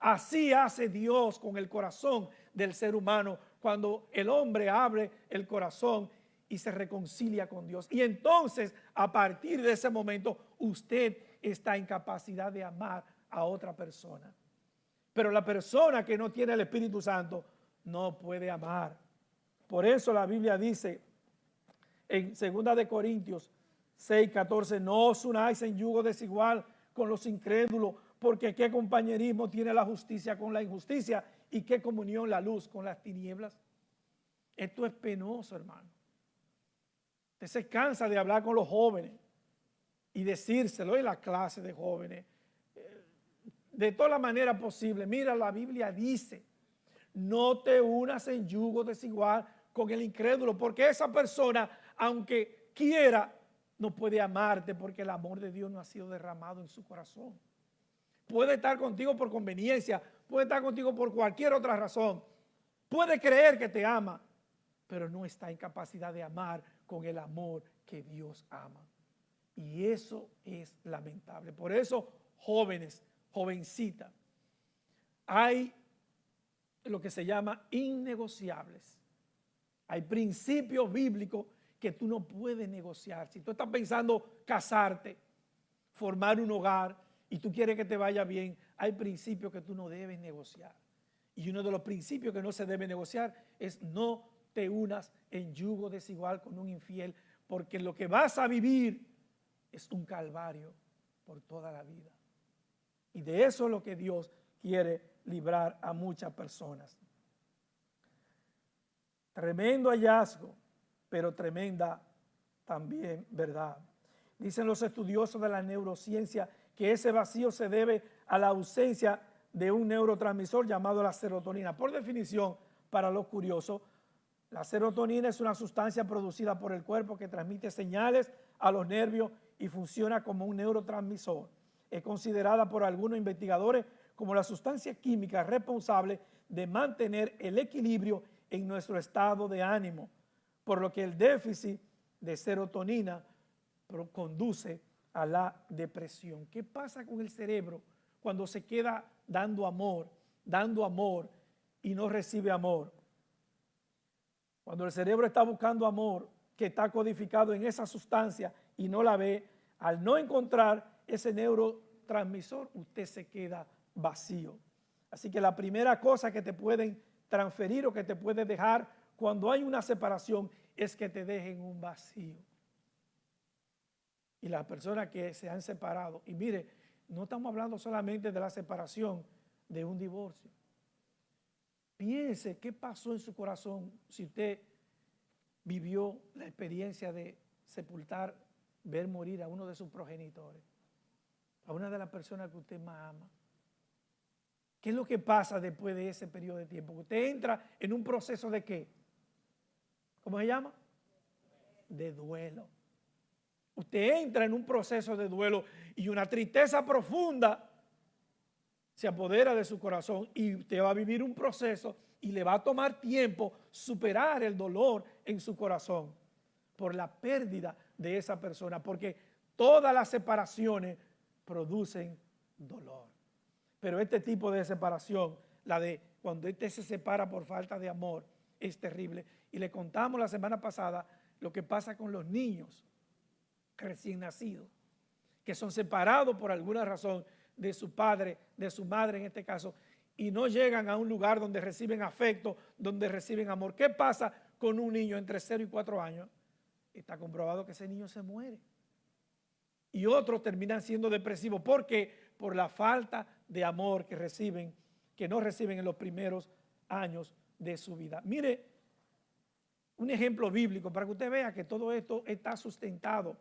Así hace Dios con el corazón del ser humano cuando el hombre abre el corazón y se reconcilia con Dios. Y entonces, a partir de ese momento, usted está en capacidad de amar a otra persona. Pero la persona que no tiene el Espíritu Santo no puede amar. Por eso la Biblia dice en 2 de Corintios 6:14, no os unáis en yugo desigual con los incrédulos, porque qué compañerismo tiene la justicia con la injusticia y qué comunión la luz con las tinieblas. Esto es penoso, hermano. Usted se cansa de hablar con los jóvenes y decírselo en la clase de jóvenes, de toda la manera posible. Mira, la Biblia dice, no te unas en yugo desigual con el incrédulo, porque esa persona, aunque quiera, no puede amarte porque el amor de Dios no ha sido derramado en su corazón. Puede estar contigo por conveniencia, puede estar contigo por cualquier otra razón, puede creer que te ama, pero no está en capacidad de amar con el amor que Dios ama. Y eso es lamentable. Por eso, jóvenes, jovencitas, hay lo que se llama innegociables. Hay principios bíblicos que tú no puedes negociar. Si tú estás pensando casarte, formar un hogar y tú quieres que te vaya bien, hay principios que tú no debes negociar. Y uno de los principios que no se debe negociar es no te unas en yugo desigual con un infiel, porque lo que vas a vivir es un calvario por toda la vida. Y de eso es lo que Dios quiere librar a muchas personas. Tremendo hallazgo, pero tremenda también verdad. Dicen los estudiosos de la neurociencia que ese vacío se debe a la ausencia de un neurotransmisor llamado la serotonina. Por definición, para los curiosos, la serotonina es una sustancia producida por el cuerpo que transmite señales a los nervios y funciona como un neurotransmisor. Es considerada por algunos investigadores como la sustancia química responsable de mantener el equilibrio en nuestro estado de ánimo, por lo que el déficit de serotonina conduce a la depresión. ¿Qué pasa con el cerebro cuando se queda dando amor y no recibe amor? Cuando el cerebro está buscando amor, que está codificado en esa sustancia y no la ve, al no encontrar ese neurotransmisor, usted se queda vacío. Así que la primera cosa que te pueden transferir o que te puede dejar cuando hay una separación es que te dejen un vacío. Y las personas que se han separado, y mire, no estamos hablando solamente de la separación de un divorcio. Piense qué pasó en su corazón si usted vivió la experiencia de sepultar, ver morir a uno de sus progenitores, a una de las personas que usted más ama. ¿Qué es lo que pasa después de ese periodo de tiempo? Usted entra en un proceso de ¿qué? ¿Cómo se llama? De duelo. Usted entra en un proceso de duelo y una tristeza profunda se apodera de su corazón y usted va a vivir un proceso y le va a tomar tiempo superar el dolor en su corazón por la pérdida de esa persona, porque todas las separaciones producen dolor. Pero este tipo de separación, la de cuando usted se separa por falta de amor, es terrible. Y le contamos la semana pasada lo que pasa con los niños recién nacidos, que son separados por alguna razón de su padre, de su madre en este caso, y no llegan a un lugar donde reciben afecto, donde reciben amor. ¿Qué pasa con un niño entre 0 y 4 años? Está comprobado que ese niño se muere. Y otros terminan siendo depresivos. ¿Por qué? Por la falta de amor que reciben, que no reciben en los primeros años de su vida. Mire, un ejemplo bíblico para que usted vea que todo esto está sustentado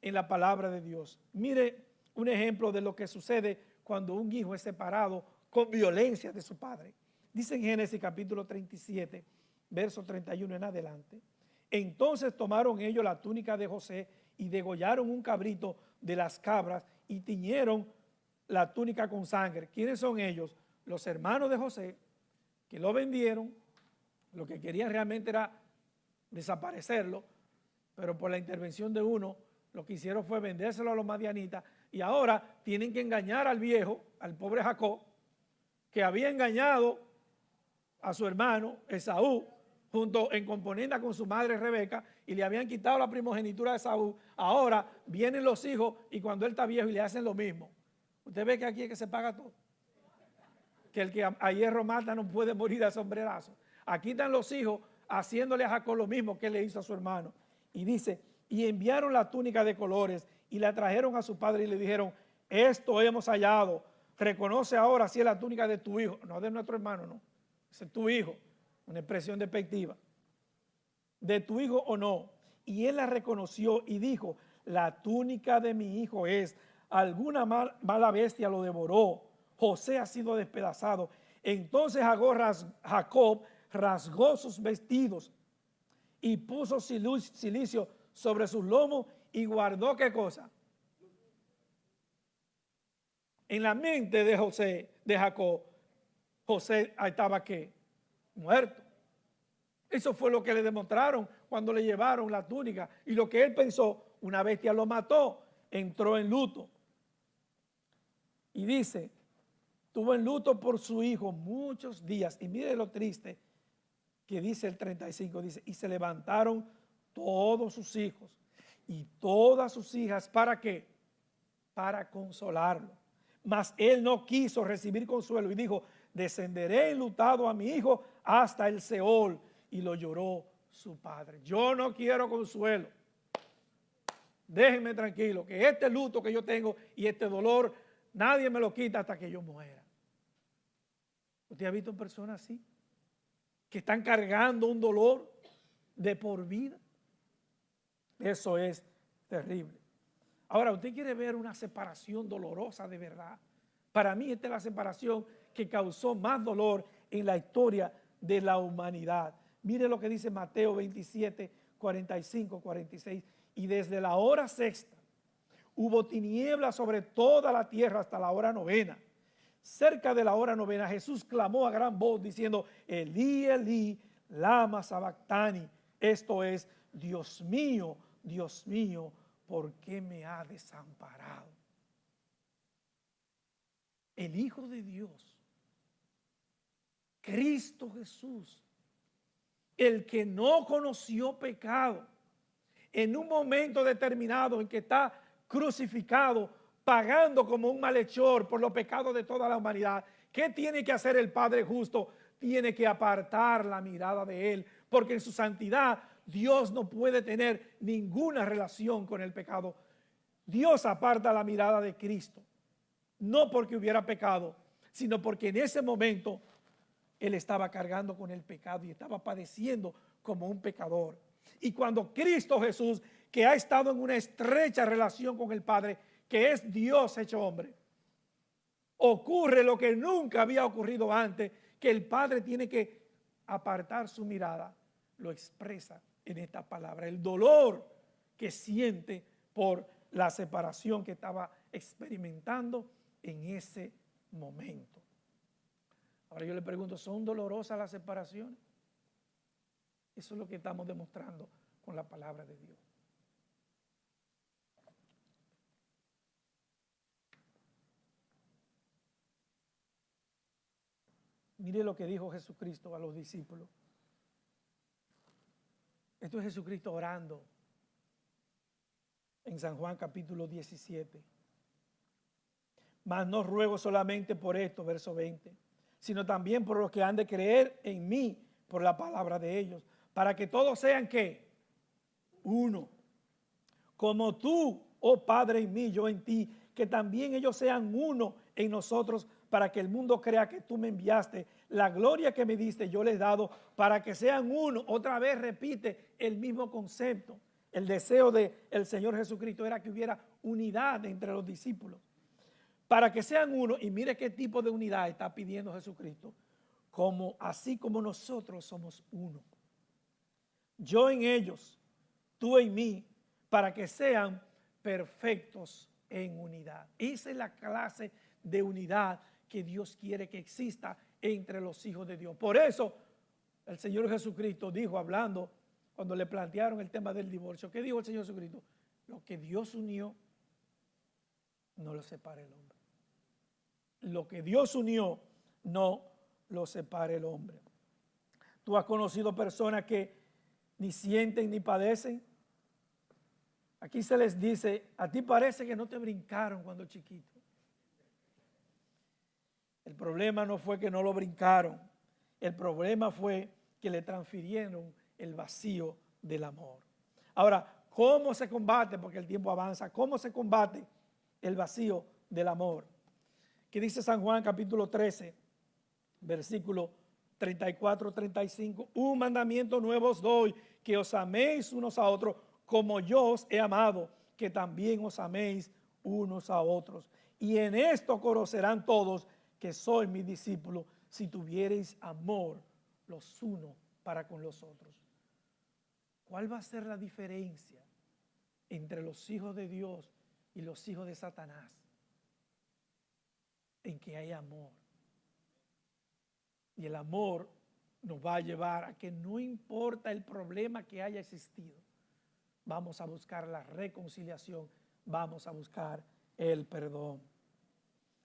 en la palabra de Dios. Mire un ejemplo de lo que sucede cuando un hijo es separado con violencia de su padre. Dice en Génesis capítulo 37, verso 31 en adelante. Entonces tomaron ellos la túnica de José y degollaron un cabrito de las cabras y tiñeron la túnica con sangre. ¿Quiénes son ellos? Los hermanos de José, que lo vendieron. Lo que querían realmente era desaparecerlo, pero por la intervención de uno, lo que hicieron fue vendérselo a los madianitas y ahora tienen que engañar al viejo, al pobre Jacob, que había engañado a su hermano Esaú junto en componenda con su madre Rebeca y le habían quitado la primogenitura de Esaú. Ahora vienen los hijos y cuando él está viejo y le hacen lo mismo. Usted ve que aquí es que se paga todo. Que el que a hierro mata no puede morir a sombrerazo. Aquí están los hijos haciéndole a Jacob lo mismo que él le hizo a su hermano. Y dice, y enviaron la túnica de colores y la trajeron a su padre y le dijeron, esto hemos hallado, reconoce ahora si es la túnica de tu hijo, no de nuestro hermano, no, es tu hijo, una expresión despectiva, de tu hijo o no. Y él la reconoció y dijo, la túnica de mi hijo es, alguna mala bestia lo devoró, José ha sido despedazado. Entonces Jacob rasgó sus vestidos y puso cilicio sobre sus lomos y guardó ¿qué cosa? En la mente de José, de Jacob, José estaba ¿qué? Muerto. Eso fue lo que le demostraron cuando le llevaron la túnica. Y lo que él pensó, una bestia lo mató, entró en luto. Y dice, Tuvo en luto por su hijo muchos días. Y mire lo triste que dice el 35, dice, y se levantaron todos sus hijos y todas sus hijas, ¿para qué? Para consolarlo. Mas él no quiso recibir consuelo y dijo, descenderé enlutado a mi hijo hasta el Seol. Y lo lloró su padre. Yo no quiero consuelo. Déjenme tranquilo, que este luto que yo tengo y este dolor, nadie me lo quita hasta que yo muera. ¿Usted ha visto personas así? Que están cargando un dolor de por vida. Eso es terrible. Ahora, usted quiere ver una separación dolorosa de verdad. Para mí esta es la separación que causó más dolor en la historia de la humanidad. Mire lo que dice Mateo 27, 45, 46. Y desde la hora sexta hubo tinieblas sobre toda la tierra hasta la hora novena. Cerca de la hora novena Jesús clamó a gran voz diciendo, Elí, Elí, lama sabactani. Esto es, Dios mío, ¿por qué me ha desamparado? El Hijo de Dios, Cristo Jesús, el que no conoció pecado, en un momento determinado en que está crucificado, pagando como un malhechor por los pecados de toda la humanidad. ¿Qué tiene que hacer el Padre justo? Tiene que apartar la mirada de él, porque en su santidad Dios no puede tener ninguna relación con el pecado. Dios aparta la mirada de Cristo, no porque hubiera pecado, sino porque en ese momento él estaba cargando con el pecado y estaba padeciendo como un pecador. Y cuando Cristo Jesús, que ha estado en una estrecha relación con el Padre, que es Dios hecho hombre, ocurre lo que nunca había ocurrido antes, que el Padre tiene que apartar su mirada, lo expresa en esta palabra, el dolor que siente por la separación que estaba experimentando en ese momento. Ahora yo le pregunto, ¿son dolorosas las separaciones? Eso es lo que estamos demostrando con la palabra de Dios. Mire lo que dijo Jesucristo a los discípulos. Esto es Jesucristo orando en San Juan capítulo 17. Mas no ruego solamente por esto, verso 20, sino también por los que han de creer en mí por la palabra de ellos, para que todos sean ¿qué? Uno. Como tú, oh Padre, en mí, yo en ti, que también ellos sean uno en nosotros, para que el mundo crea que tú me enviaste. La gloria que me diste yo les he dado para que sean uno. Otra vez repite el mismo concepto. El deseo del Señor Jesucristo era que hubiera unidad entre los discípulos. Para que sean uno, y mire qué tipo de unidad está pidiendo Jesucristo, como así como nosotros somos uno. Yo en ellos, tú en mí, para que sean perfectos en unidad. Esa es la clase de unidad que Dios quiere que exista entre los hijos de Dios. Por eso el Señor Jesucristo dijo, hablando, cuando le plantearon el tema del divorcio, ¿qué dijo el Señor Jesucristo? Lo que Dios unió, no lo separe el hombre. Lo que Dios unió, no lo separe el hombre. ¿Tú has conocido personas que ni sienten ni padecen? Aquí se les dice, a ti parece que no te brincaron cuando chiquito. El problema no fue que no lo brincaron, el problema fue que le transfirieron el vacío del amor. Ahora, ¿cómo se combate? Porque el tiempo avanza. ¿Cómo se combate el vacío del amor? ¿Qué dice San Juan capítulo 13, versículo 34-35? Un mandamiento nuevo os doy, que os améis unos a otros como yo os he amado, que también os améis unos a otros. Y en esto conocerán todos que soy mis discípulos, si tuviereis amor los unos para con los otros. ¿Cuál va a ser la diferencia entre los hijos de Dios y los hijos de Satanás? En que hay amor. Y el amor nos va a llevar a que no importa el problema que haya existido, vamos a buscar la reconciliación, vamos a buscar el perdón.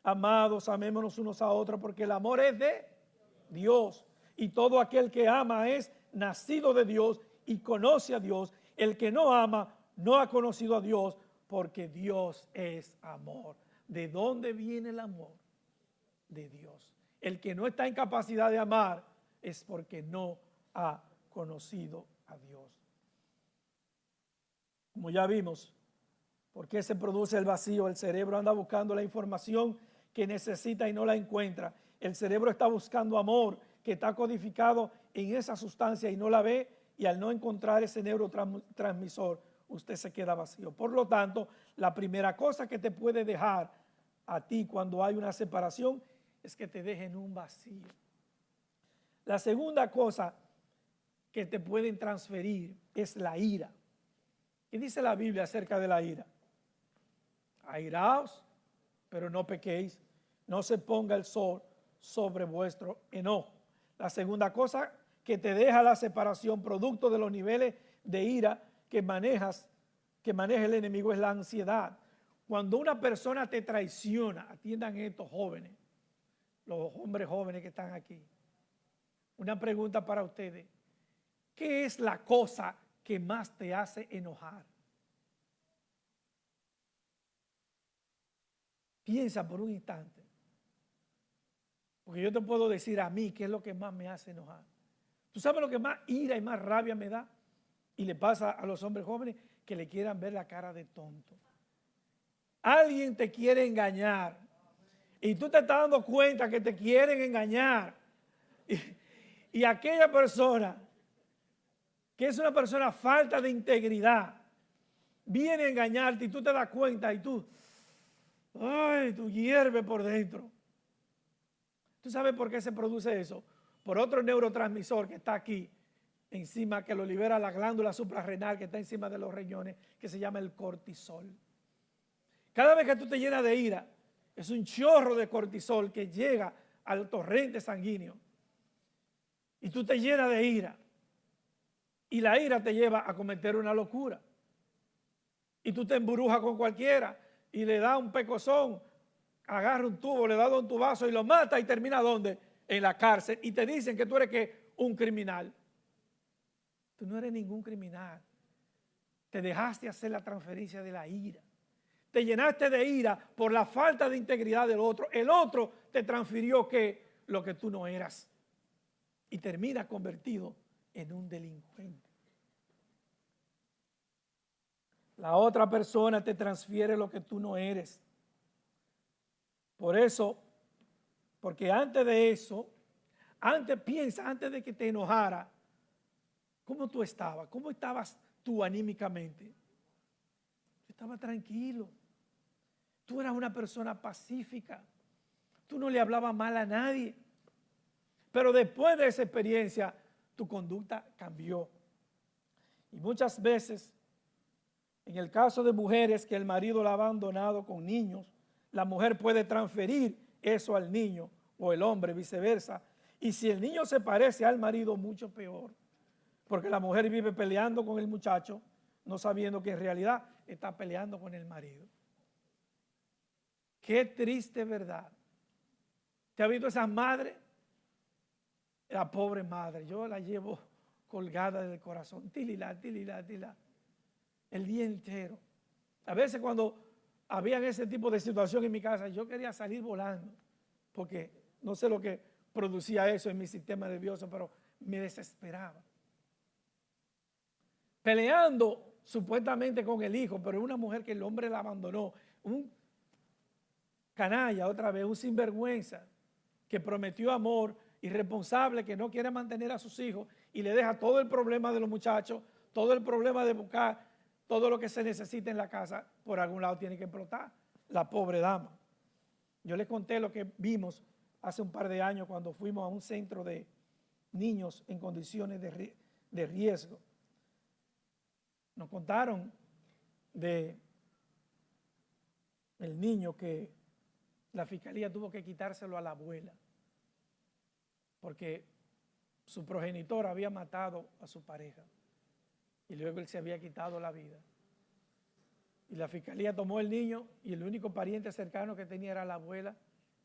Amados, amémonos unos a otros, porque el amor es de Dios. Y todo aquel que ama es nacido de Dios y conoce a Dios. El que no ama no ha conocido a Dios, porque Dios es amor. ¿De dónde viene el amor? De Dios. El que no está en capacidad de amar es porque no ha conocido a Dios. Como ya vimos, ¿por qué se produce el vacío? El cerebro anda buscando la información que necesita y no la encuentra. El cerebro está buscando amor que está codificado en esa sustancia y no la ve, y al no encontrar ese neurotransmisor, usted se queda vacío. Por lo tanto, la primera cosa que te puede dejar a ti cuando hay una separación es que te dejen un vacío. La segunda cosa que te pueden transferir es la ira. ¿Qué dice la Biblia acerca de la ira? Airaos, pero no pequéis, no se ponga el sol sobre vuestro enojo. La segunda cosa que te deja la separación, producto de los niveles de ira que maneja el enemigo, es la ansiedad. Cuando una persona te traiciona, atiendan estos jóvenes, los hombres jóvenes que están aquí. Una pregunta para ustedes. ¿Qué es la cosa que más te hace enojar? Piensa por un instante. Porque yo te puedo decir a mí qué es lo que más me hace enojar. ¿Tú sabes lo que más ira y más rabia me da? Y le pasa a los hombres jóvenes, que le quieran ver la cara de tonto. Alguien te quiere engañar y tú te estás dando cuenta que te quieren engañar. Y aquella persona, que es una persona falta de integridad, viene a engañarte y tú te das cuenta y tú hierves por dentro. ¿Tú sabes por qué se produce eso? Por otro neurotransmisor que está aquí encima, que lo libera la glándula suprarrenal que está encima de los riñones, que se llama el cortisol. Cada vez que tú te llenas de ira, es un chorro de cortisol que llega al torrente sanguíneo. Y tú te llenas de ira. Y la ira te lleva a cometer una locura. Y tú te embrujas con cualquiera y le da un pecozón, agarra un tubo, le da un tubazo y lo mata y termina ¿dónde? En la cárcel. Y te dicen que tú eres ¿qué? Un criminal. Tú no eres ningún criminal. Te dejaste hacer la transferencia de la ira. Te llenaste de ira por la falta de integridad del otro. El otro te transfirió ¿qué? Lo que tú no eras. Y termina convertido en un delincuente. La otra persona te transfiere lo que tú no eres. Por eso, porque antes de eso, antes de que te enojara, ¿cómo tú estabas? ¿Cómo estabas tú anímicamente? Yo estaba tranquilo. Tú eras una persona pacífica. Tú no le hablabas mal a nadie. Pero después de esa experiencia, tu conducta cambió. Y muchas veces, en el caso de mujeres que el marido la ha abandonado con niños, la mujer puede transferir eso al niño o el hombre, viceversa. Y si el niño se parece al marido, mucho peor. Porque la mujer vive peleando con el muchacho, no sabiendo que en realidad está peleando con el marido. Qué triste verdad. ¿Te ha visto esa madre? La pobre madre, yo la llevo colgada del corazón, tilila, tilila, tilila, el día entero. A veces cuando había ese tipo de situación en mi casa, yo quería salir volando, porque no sé lo que producía eso en mi sistema nervioso, pero me desesperaba. Peleando supuestamente con el hijo, pero una mujer que el hombre la abandonó, un canalla otra vez, un sinvergüenza, que prometió amor, irresponsable, que no quiere mantener a sus hijos y le deja todo el problema de los muchachos, todo el problema de buscar todo lo que se necesita en la casa, por algún lado tiene que explotar. La pobre dama. Yo les conté lo que vimos hace un par de años cuando fuimos a un centro de niños en condiciones de riesgo. Nos contaron de el niño que la fiscalía tuvo que quitárselo a la abuela, porque su progenitor había matado a su pareja y luego él se había quitado la vida. Y la fiscalía tomó el niño y el único pariente cercano que tenía era la abuela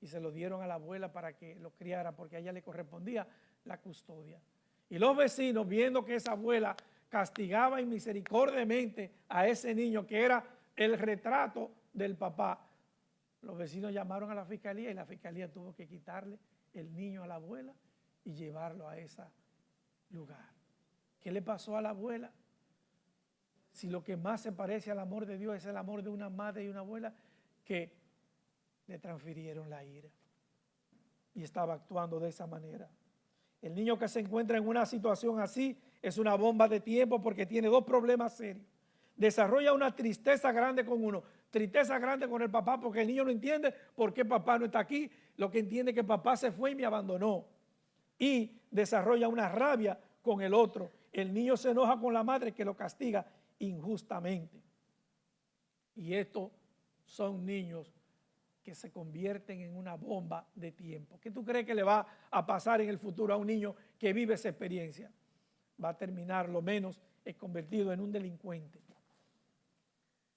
y se lo dieron a la abuela para que lo criara porque a ella le correspondía la custodia. Y los vecinos, viendo que esa abuela castigaba inmisericordiamente a ese niño que era el retrato del papá, los vecinos llamaron a la fiscalía y la fiscalía tuvo que quitarle el niño a la abuela y llevarlo a ese lugar. ¿Qué le pasó a la abuela? Si lo que más se parece al amor de Dios es el amor de una madre y una abuela, que le transfirieron la ira y estaba actuando de esa manera. El niño que se encuentra en una situación así es una bomba de tiempo porque tiene dos problemas serios. Desarrolla una tristeza grande con uno, tristeza grande con el papá porque el niño no entiende por qué papá no está aquí, lo que entiende es que papá se fue y me abandonó. Y desarrolla una rabia con el otro. El niño se enoja con la madre que lo castiga injustamente. Y estos son niños que se convierten en una bomba de tiempo. ¿Qué tú crees que le va a pasar en el futuro a un niño que vive esa experiencia? Va a terminar lo menos convertido en un delincuente.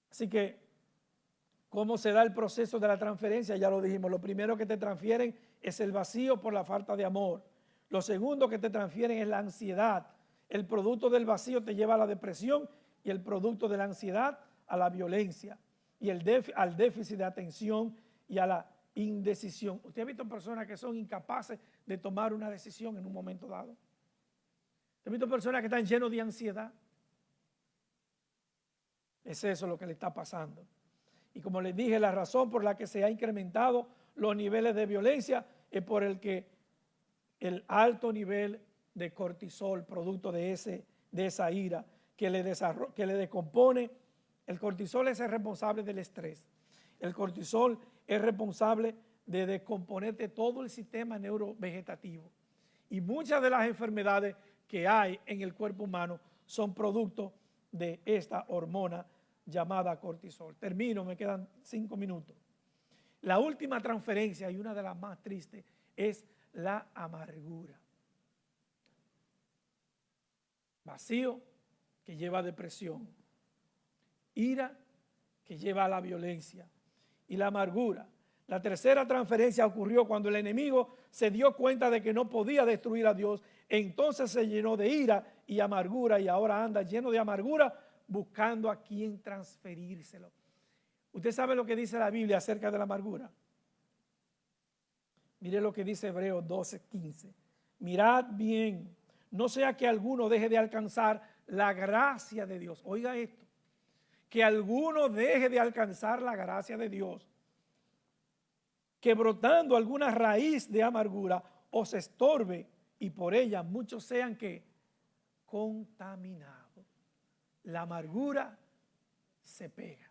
Así que, ¿cómo se da el proceso de la transferencia? Ya lo dijimos, lo primero que te transfieren es el vacío por la falta de amor. Lo segundo que te transfieren es la ansiedad. El producto del vacío te lleva a la depresión y el producto de la ansiedad a la violencia y al déficit de atención y a la indecisión. ¿Usted ha visto personas que son incapaces de tomar una decisión en un momento dado? ¿Usted ha visto personas que están llenas de ansiedad? Es eso lo que le está pasando. Y como les dije, la razón por la que se ha incrementado los niveles de violencia es por el alto nivel de cortisol, producto de esa ira que le descompone. El cortisol es el responsable del estrés. El cortisol es responsable de descomponerte todo el sistema neurovegetativo. Y muchas de las enfermedades que hay en el cuerpo humano son producto de esta hormona llamada cortisol. Termino, me quedan 5 minutos. La última transferencia, y una de las más tristes, es la amargura. Vacío, que lleva a depresión. Ira, que lleva a la violencia. Y la amargura. La tercera transferencia ocurrió cuando el enemigo se dio cuenta de que no podía destruir a Dios. Entonces se llenó de ira y amargura y ahora anda lleno de amargura buscando a quién transferírselo. ¿Usted sabe lo que dice la Biblia acerca de la amargura? Mire lo que dice Hebreos 12:15. Mirad bien, no sea que alguno deje de alcanzar la gracia de Dios. Oiga esto, que alguno deje de alcanzar la gracia de Dios, que brotando alguna raíz de amargura os estorbe y por ella muchos sean que contaminados. La amargura se pega.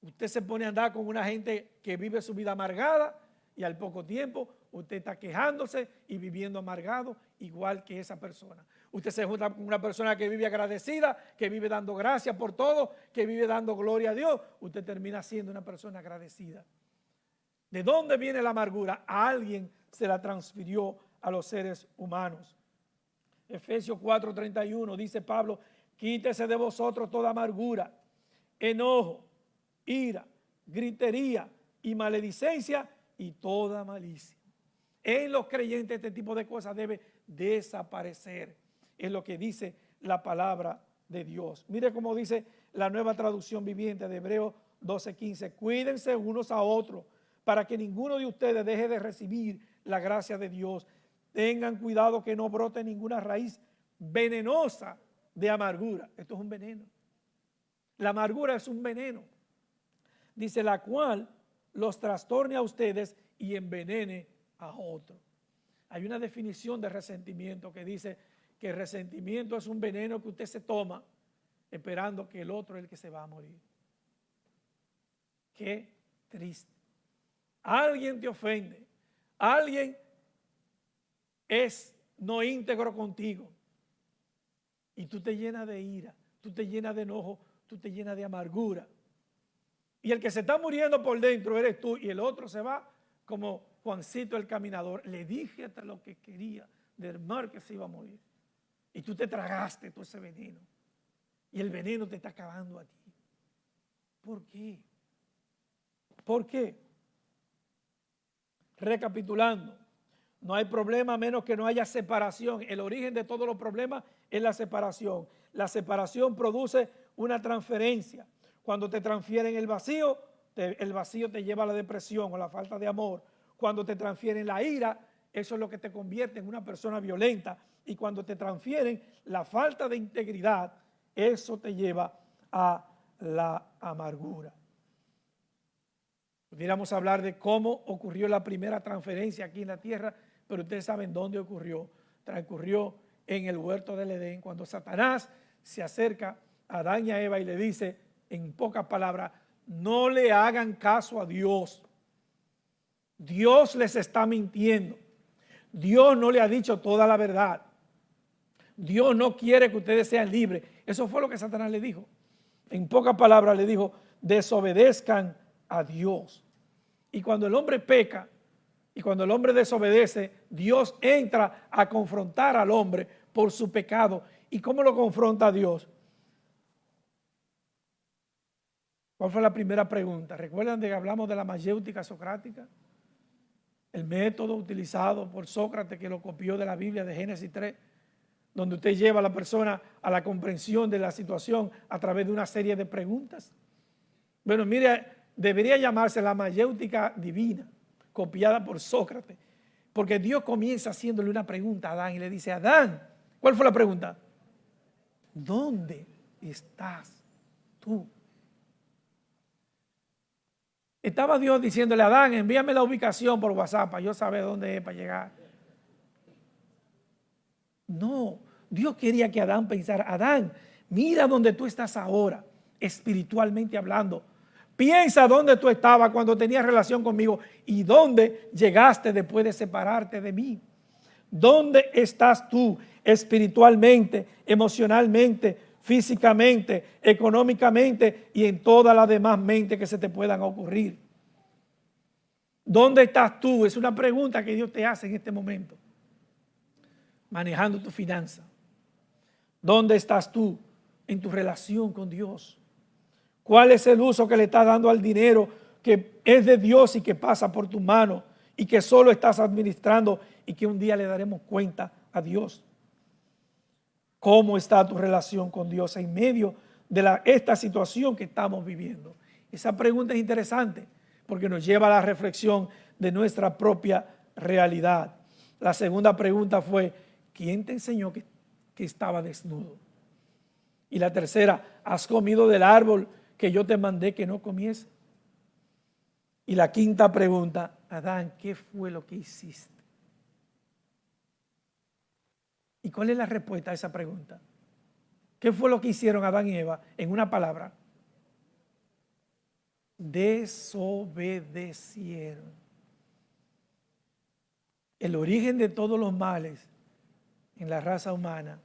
Usted se pone a andar con una gente que vive su vida amargada y al poco tiempo usted está quejándose y viviendo amargado igual que esa persona. Usted se junta con una persona que vive agradecida, que vive dando gracias por todo, que vive dando gloria a Dios. Usted termina siendo una persona agradecida. ¿De dónde viene la amargura? A alguien se la transfirió a los seres humanos. Efesios 4:31 dice Pablo, quítese de vosotros toda amargura, enojo, ira, gritería y maledicencia y toda malicia. En los creyentes este tipo de cosas debe desaparecer. Es lo que dice la palabra de Dios. Mire cómo dice la Nueva Traducción Viviente de Hebreos 12:15. Cuídense unos a otros para que ninguno de ustedes deje de recibir la gracia de Dios. Tengan cuidado que no brote ninguna raíz venenosa de amargura. Esto es un veneno. La amargura es un veneno. Dice, la cual los trastorne a ustedes y envenene a otros. Hay una definición de resentimiento que dice que el resentimiento es un veneno que usted se toma esperando que el otro es el que se va a morir. Qué triste. Alguien te ofende, alguien es no íntegro contigo y tú te llenas de ira, tú te llenas de enojo, tú te llenas de amargura. Y el que se está muriendo por dentro eres tú y el otro se va como Juancito el caminador. Le dije hasta lo que quería del mar que se iba a morir. Y tú te tragaste todo ese veneno. Y el veneno te está acabando a ti. ¿Por qué? ¿Por qué? Recapitulando, no hay problema a menos que no haya separación. El origen de todos los problemas es la separación. La separación produce una transferencia. Cuando te transfieren el vacío te lleva a la depresión o la falta de amor. Cuando te transfieren la ira, eso es lo que te convierte en una persona violenta. Y cuando te transfieren la falta de integridad, eso te lleva a la amargura. Pudiéramos hablar de cómo ocurrió la primera transferencia aquí en la tierra, pero ustedes saben dónde ocurrió. Transcurrió en el huerto del Edén, cuando Satanás se acerca a Adán y a Eva y le dice, en pocas palabras, no le hagan caso a Dios. Dios les está mintiendo. Dios no le ha dicho toda la verdad. Dios no quiere que ustedes sean libres. Eso fue lo que Satanás le dijo. En pocas palabras le dijo, desobedezcan a Dios. Y cuando el hombre peca y cuando el hombre desobedece, Dios entra a confrontar al hombre por su pecado. ¿Y cómo lo confronta a Dios? ¿Cuál fue la primera pregunta? ¿Recuerdan de que hablamos de la mayéutica socrática? El método utilizado por Sócrates, que lo copió de la Biblia de Génesis 3, donde usted lleva a la persona a la comprensión de la situación a través de una serie de preguntas. Bueno, mire, debería llamarse la mayéutica divina, copiada por Sócrates, porque Dios comienza haciéndole una pregunta a Adán y le dice, Adán, ¿cuál fue la pregunta? ¿Dónde estás tú? Estaba Dios diciéndole a Adán, envíame la ubicación por WhatsApp para yo saber dónde es para llegar. No, Dios quería que Adán pensara, Adán, mira dónde tú estás ahora, espiritualmente hablando. Piensa dónde tú estabas cuando tenías relación conmigo y dónde llegaste después de separarte de mí. ¿Dónde estás tú espiritualmente, emocionalmente, físicamente, económicamente y en todas las demás mentes que se te puedan ocurrir? ¿Dónde estás tú? Es una pregunta que Dios te hace en este momento. Manejando tu finanza. ¿Dónde estás tú en tu relación con Dios? ¿Cuál es el uso que le estás dando al dinero que es de Dios y que pasa por tu mano y que solo estás administrando y que un día le daremos cuenta a Dios? ¿Cómo está tu relación con Dios en medio de esta situación que estamos viviendo? Esa pregunta es interesante porque nos lleva a la reflexión de nuestra propia realidad. La segunda pregunta fue, ¿quién te enseñó que estaba desnudo? Y la tercera, ¿has comido del árbol que yo te mandé que no comiese? Y la quinta pregunta, Adán, ¿qué fue lo que hiciste? ¿Y cuál es la respuesta a esa pregunta? ¿Qué fue lo que hicieron Adán y Eva? En una palabra, desobedecieron. El origen de todos los males en la raza humana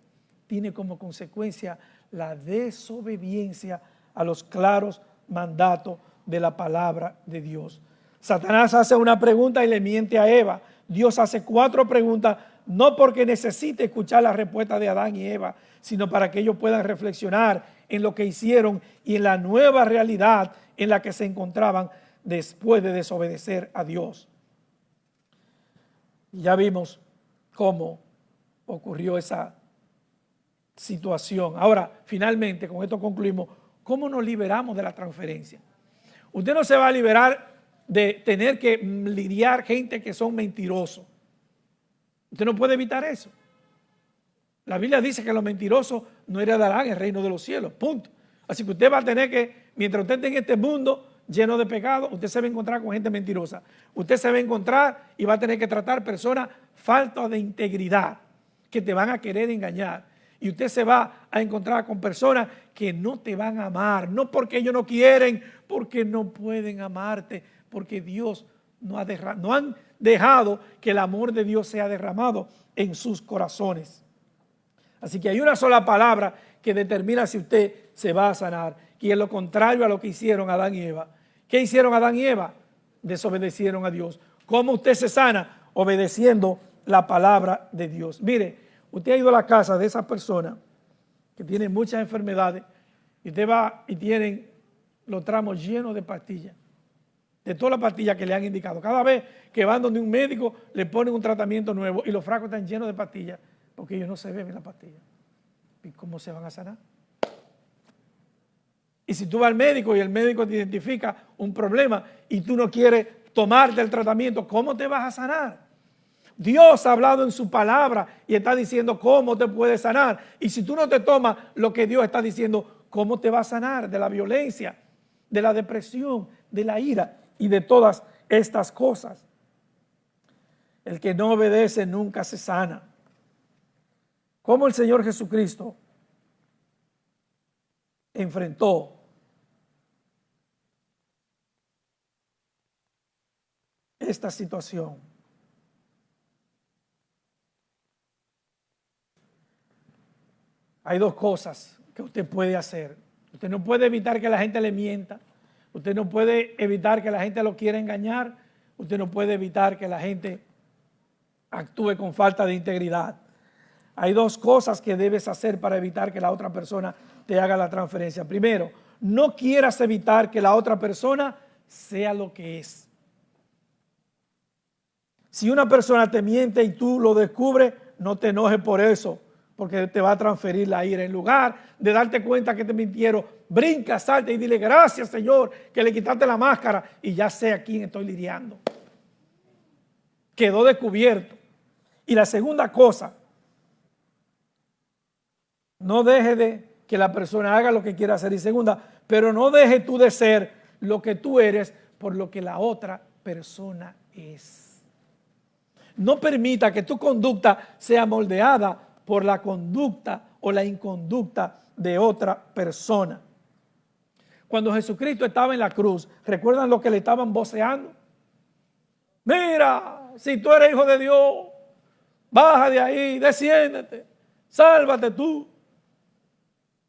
tiene como consecuencia la desobediencia a los claros mandatos de la palabra de Dios. Satanás hace una pregunta y le miente a Eva. Dios hace 4 preguntas, no porque necesite escuchar la respuesta de Adán y Eva, sino para que ellos puedan reflexionar en lo que hicieron y en la nueva realidad en la que se encontraban después de desobedecer a Dios. Ya vimos cómo ocurrió esa situación. Ahora, finalmente, con esto concluimos, ¿cómo nos liberamos de la transferencia? Usted no se va a liberar de tener que lidiar gente que son mentirosos. Usted no puede evitar eso. La Biblia dice que los mentirosos no heredarán el reino de los cielos, punto. Así que usted va a tener que, mientras usted esté en este mundo lleno de pecado, usted se va a encontrar con gente mentirosa. Usted se va a encontrar y va a tener que tratar personas faltas de integridad, que te van a querer engañar. Y usted se va a encontrar con personas que no te van a amar, no porque ellos no quieren, porque no pueden amarte, porque Dios no han dejado que el amor de Dios sea derramado en sus corazones. Así que hay una sola palabra que determina si usted se va a sanar, que es lo contrario a lo que hicieron Adán y Eva. ¿Qué hicieron Adán y Eva? Desobedecieron a Dios. ¿Cómo usted se sana? Obedeciendo la palabra de Dios. Mire, usted ha ido a la casa de esas personas que tienen muchas enfermedades y usted va y tienen los tramos llenos de pastillas de todas las pastillas que le han indicado. Cada vez que van donde un médico le ponen un tratamiento nuevo y los frascos están llenos de pastillas porque ellos no se beben la pastilla. ¿Y cómo se van a sanar? Y si tú vas al médico y el médico te identifica un problema y tú no quieres tomarte el tratamiento, ¿cómo te vas a sanar? Dios ha hablado en su palabra y está diciendo cómo te puede sanar. Y si tú no te tomas lo que Dios está diciendo, ¿cómo te va a sanar de la violencia, de la depresión, de la ira y de todas estas cosas? El que no obedece nunca se sana. ¿Cómo el Señor Jesucristo enfrentó esta situación? Hay dos cosas que usted puede hacer. Usted no puede evitar que la gente le mienta. Usted no puede evitar que la gente lo quiera engañar. Usted no puede evitar que la gente actúe con falta de integridad. Hay dos cosas que debes hacer para evitar que la otra persona te haga la transferencia. Primero, no quieras evitar que la otra persona sea lo que es. Si una persona te miente y tú lo descubres, no te enojes por eso, porque te va a transferir la ira. En lugar de darte cuenta que te mintieron, brinca, salta y dile gracias, Señor, que le quitaste la máscara y ya sé a quién estoy lidiando. Quedó descubierto. Y la segunda cosa, no deje de que la persona haga lo que quiera hacer. Y segunda, pero no deje tú de ser lo que tú eres por lo que la otra persona es. No permita que tu conducta sea moldeada por la conducta o la inconducta de otra persona. Cuando Jesucristo estaba en la cruz, ¿recuerdan lo que le estaban voceando? Mira, si tú eres hijo de Dios, baja de ahí, desciéndete, sálvate tú.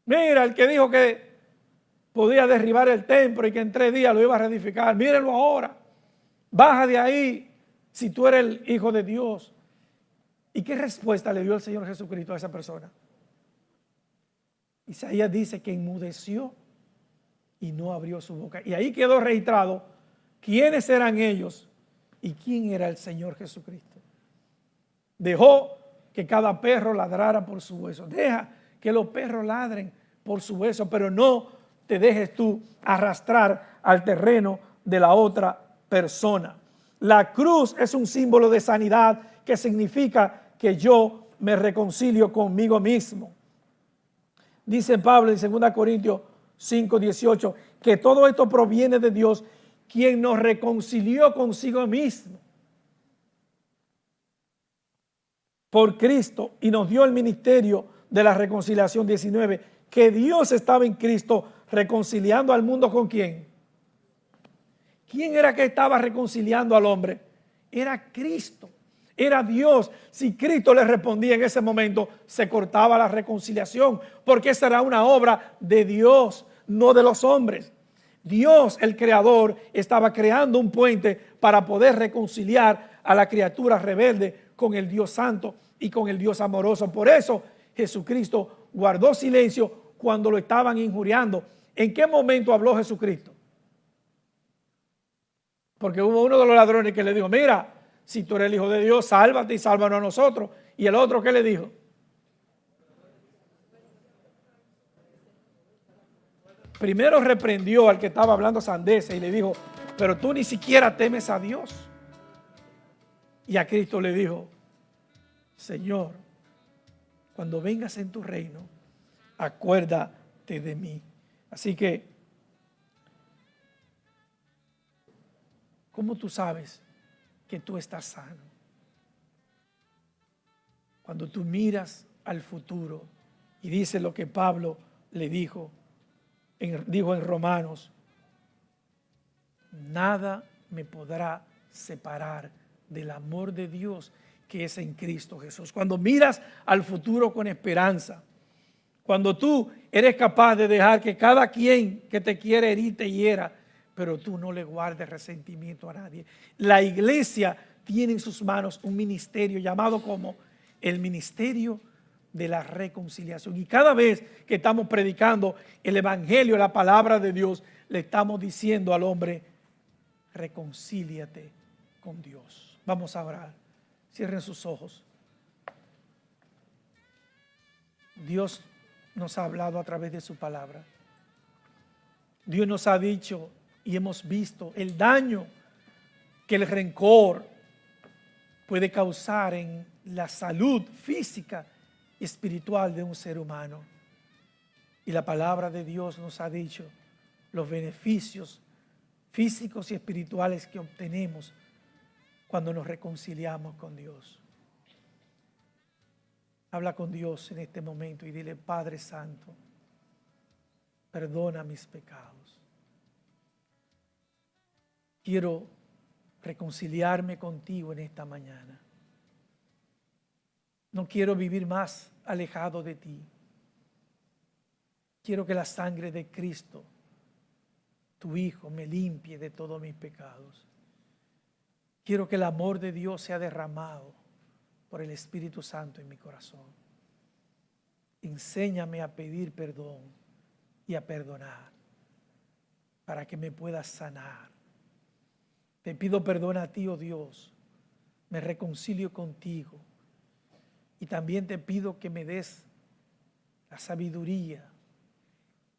Mira, el que dijo que podía derribar el templo y que en 3 días lo iba a reedificar, mírenlo ahora, baja de ahí si tú eres el hijo de Dios. ¿Y qué respuesta le dio el Señor Jesucristo a esa persona? Isaías dice que enmudeció y no abrió su boca. Y ahí quedó registrado quiénes eran ellos y quién era el Señor Jesucristo. Dejó que cada perro ladrara por su hueso. Deja que los perros ladren por su hueso, pero no te dejes tú arrastrar al terreno de la otra persona. La cruz es un símbolo de sanidad que significa que yo me reconcilio conmigo mismo. Dice Pablo en 2 Corintios 5:18 que todo esto proviene de Dios, quien nos reconcilió consigo mismo por Cristo y nos dio el ministerio de la reconciliación. 19, que Dios estaba en Cristo reconciliando al mundo ¿con quién? ¿Quién era que estaba reconciliando al hombre? Era Cristo, era Dios. Si Cristo le respondía en ese momento, se cortaba la reconciliación, porque esa era una obra de Dios, no de los hombres. Dios, el creador, estaba creando un puente para poder reconciliar a la criatura rebelde con el Dios santo y con el Dios amoroso. Por eso Jesucristo guardó silencio cuando lo estaban injuriando. ¿En qué momento habló Jesucristo? Porque hubo uno de los ladrones que le dijo, mira, si tú eres el Hijo de Dios, sálvate y sálvanos a nosotros. Y el otro, ¿qué le dijo? Primero reprendió al que estaba hablando sandeces y le dijo, pero tú ni siquiera temes a Dios. Y a Cristo le dijo, Señor, cuando vengas en tu reino, acuérdate de mí. Así que, ¿cómo tú sabes que tú estás sano? Cuando tú miras al futuro y dices lo que Pablo le dijo en Romanos, nada me podrá separar del amor de Dios que es en Cristo Jesús. Cuando miras al futuro con esperanza, cuando tú eres capaz de dejar que cada quien que te quiere herir te hiera, pero tú no le guardes resentimiento a nadie. La iglesia tiene en sus manos un ministerio llamado como el ministerio de la reconciliación. Y cada vez que estamos predicando el evangelio, la palabra de Dios, le estamos diciendo al hombre, reconcíliate con Dios. Vamos a orar. Cierren sus ojos. Dios nos ha hablado a través de su palabra. Dios nos ha dicho y hemos visto el daño que el rencor puede causar en la salud física y espiritual de un ser humano. Y la palabra de Dios nos ha dicho los beneficios físicos y espirituales que obtenemos cuando nos reconciliamos con Dios. Habla con Dios en este momento y dile: Padre Santo, perdona mis pecados. Quiero reconciliarme contigo en esta mañana. No quiero vivir más alejado de ti. Quiero que la sangre de Cristo, tu Hijo, me limpie de todos mis pecados. Quiero que el amor de Dios sea derramado por el Espíritu Santo en mi corazón. Enséñame a pedir perdón y a perdonar para que me puedas sanar. Te pido perdón a ti, oh Dios. Me reconcilio contigo. Y también te pido que me des la sabiduría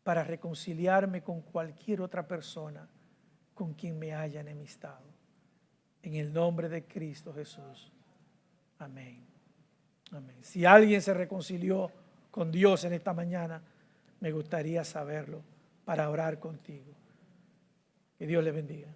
para reconciliarme con cualquier otra persona con quien me haya enemistado. En el nombre de Cristo Jesús. Amén. Amén. Si alguien se reconcilió con Dios en esta mañana, me gustaría saberlo para orar contigo. Que Dios le bendiga.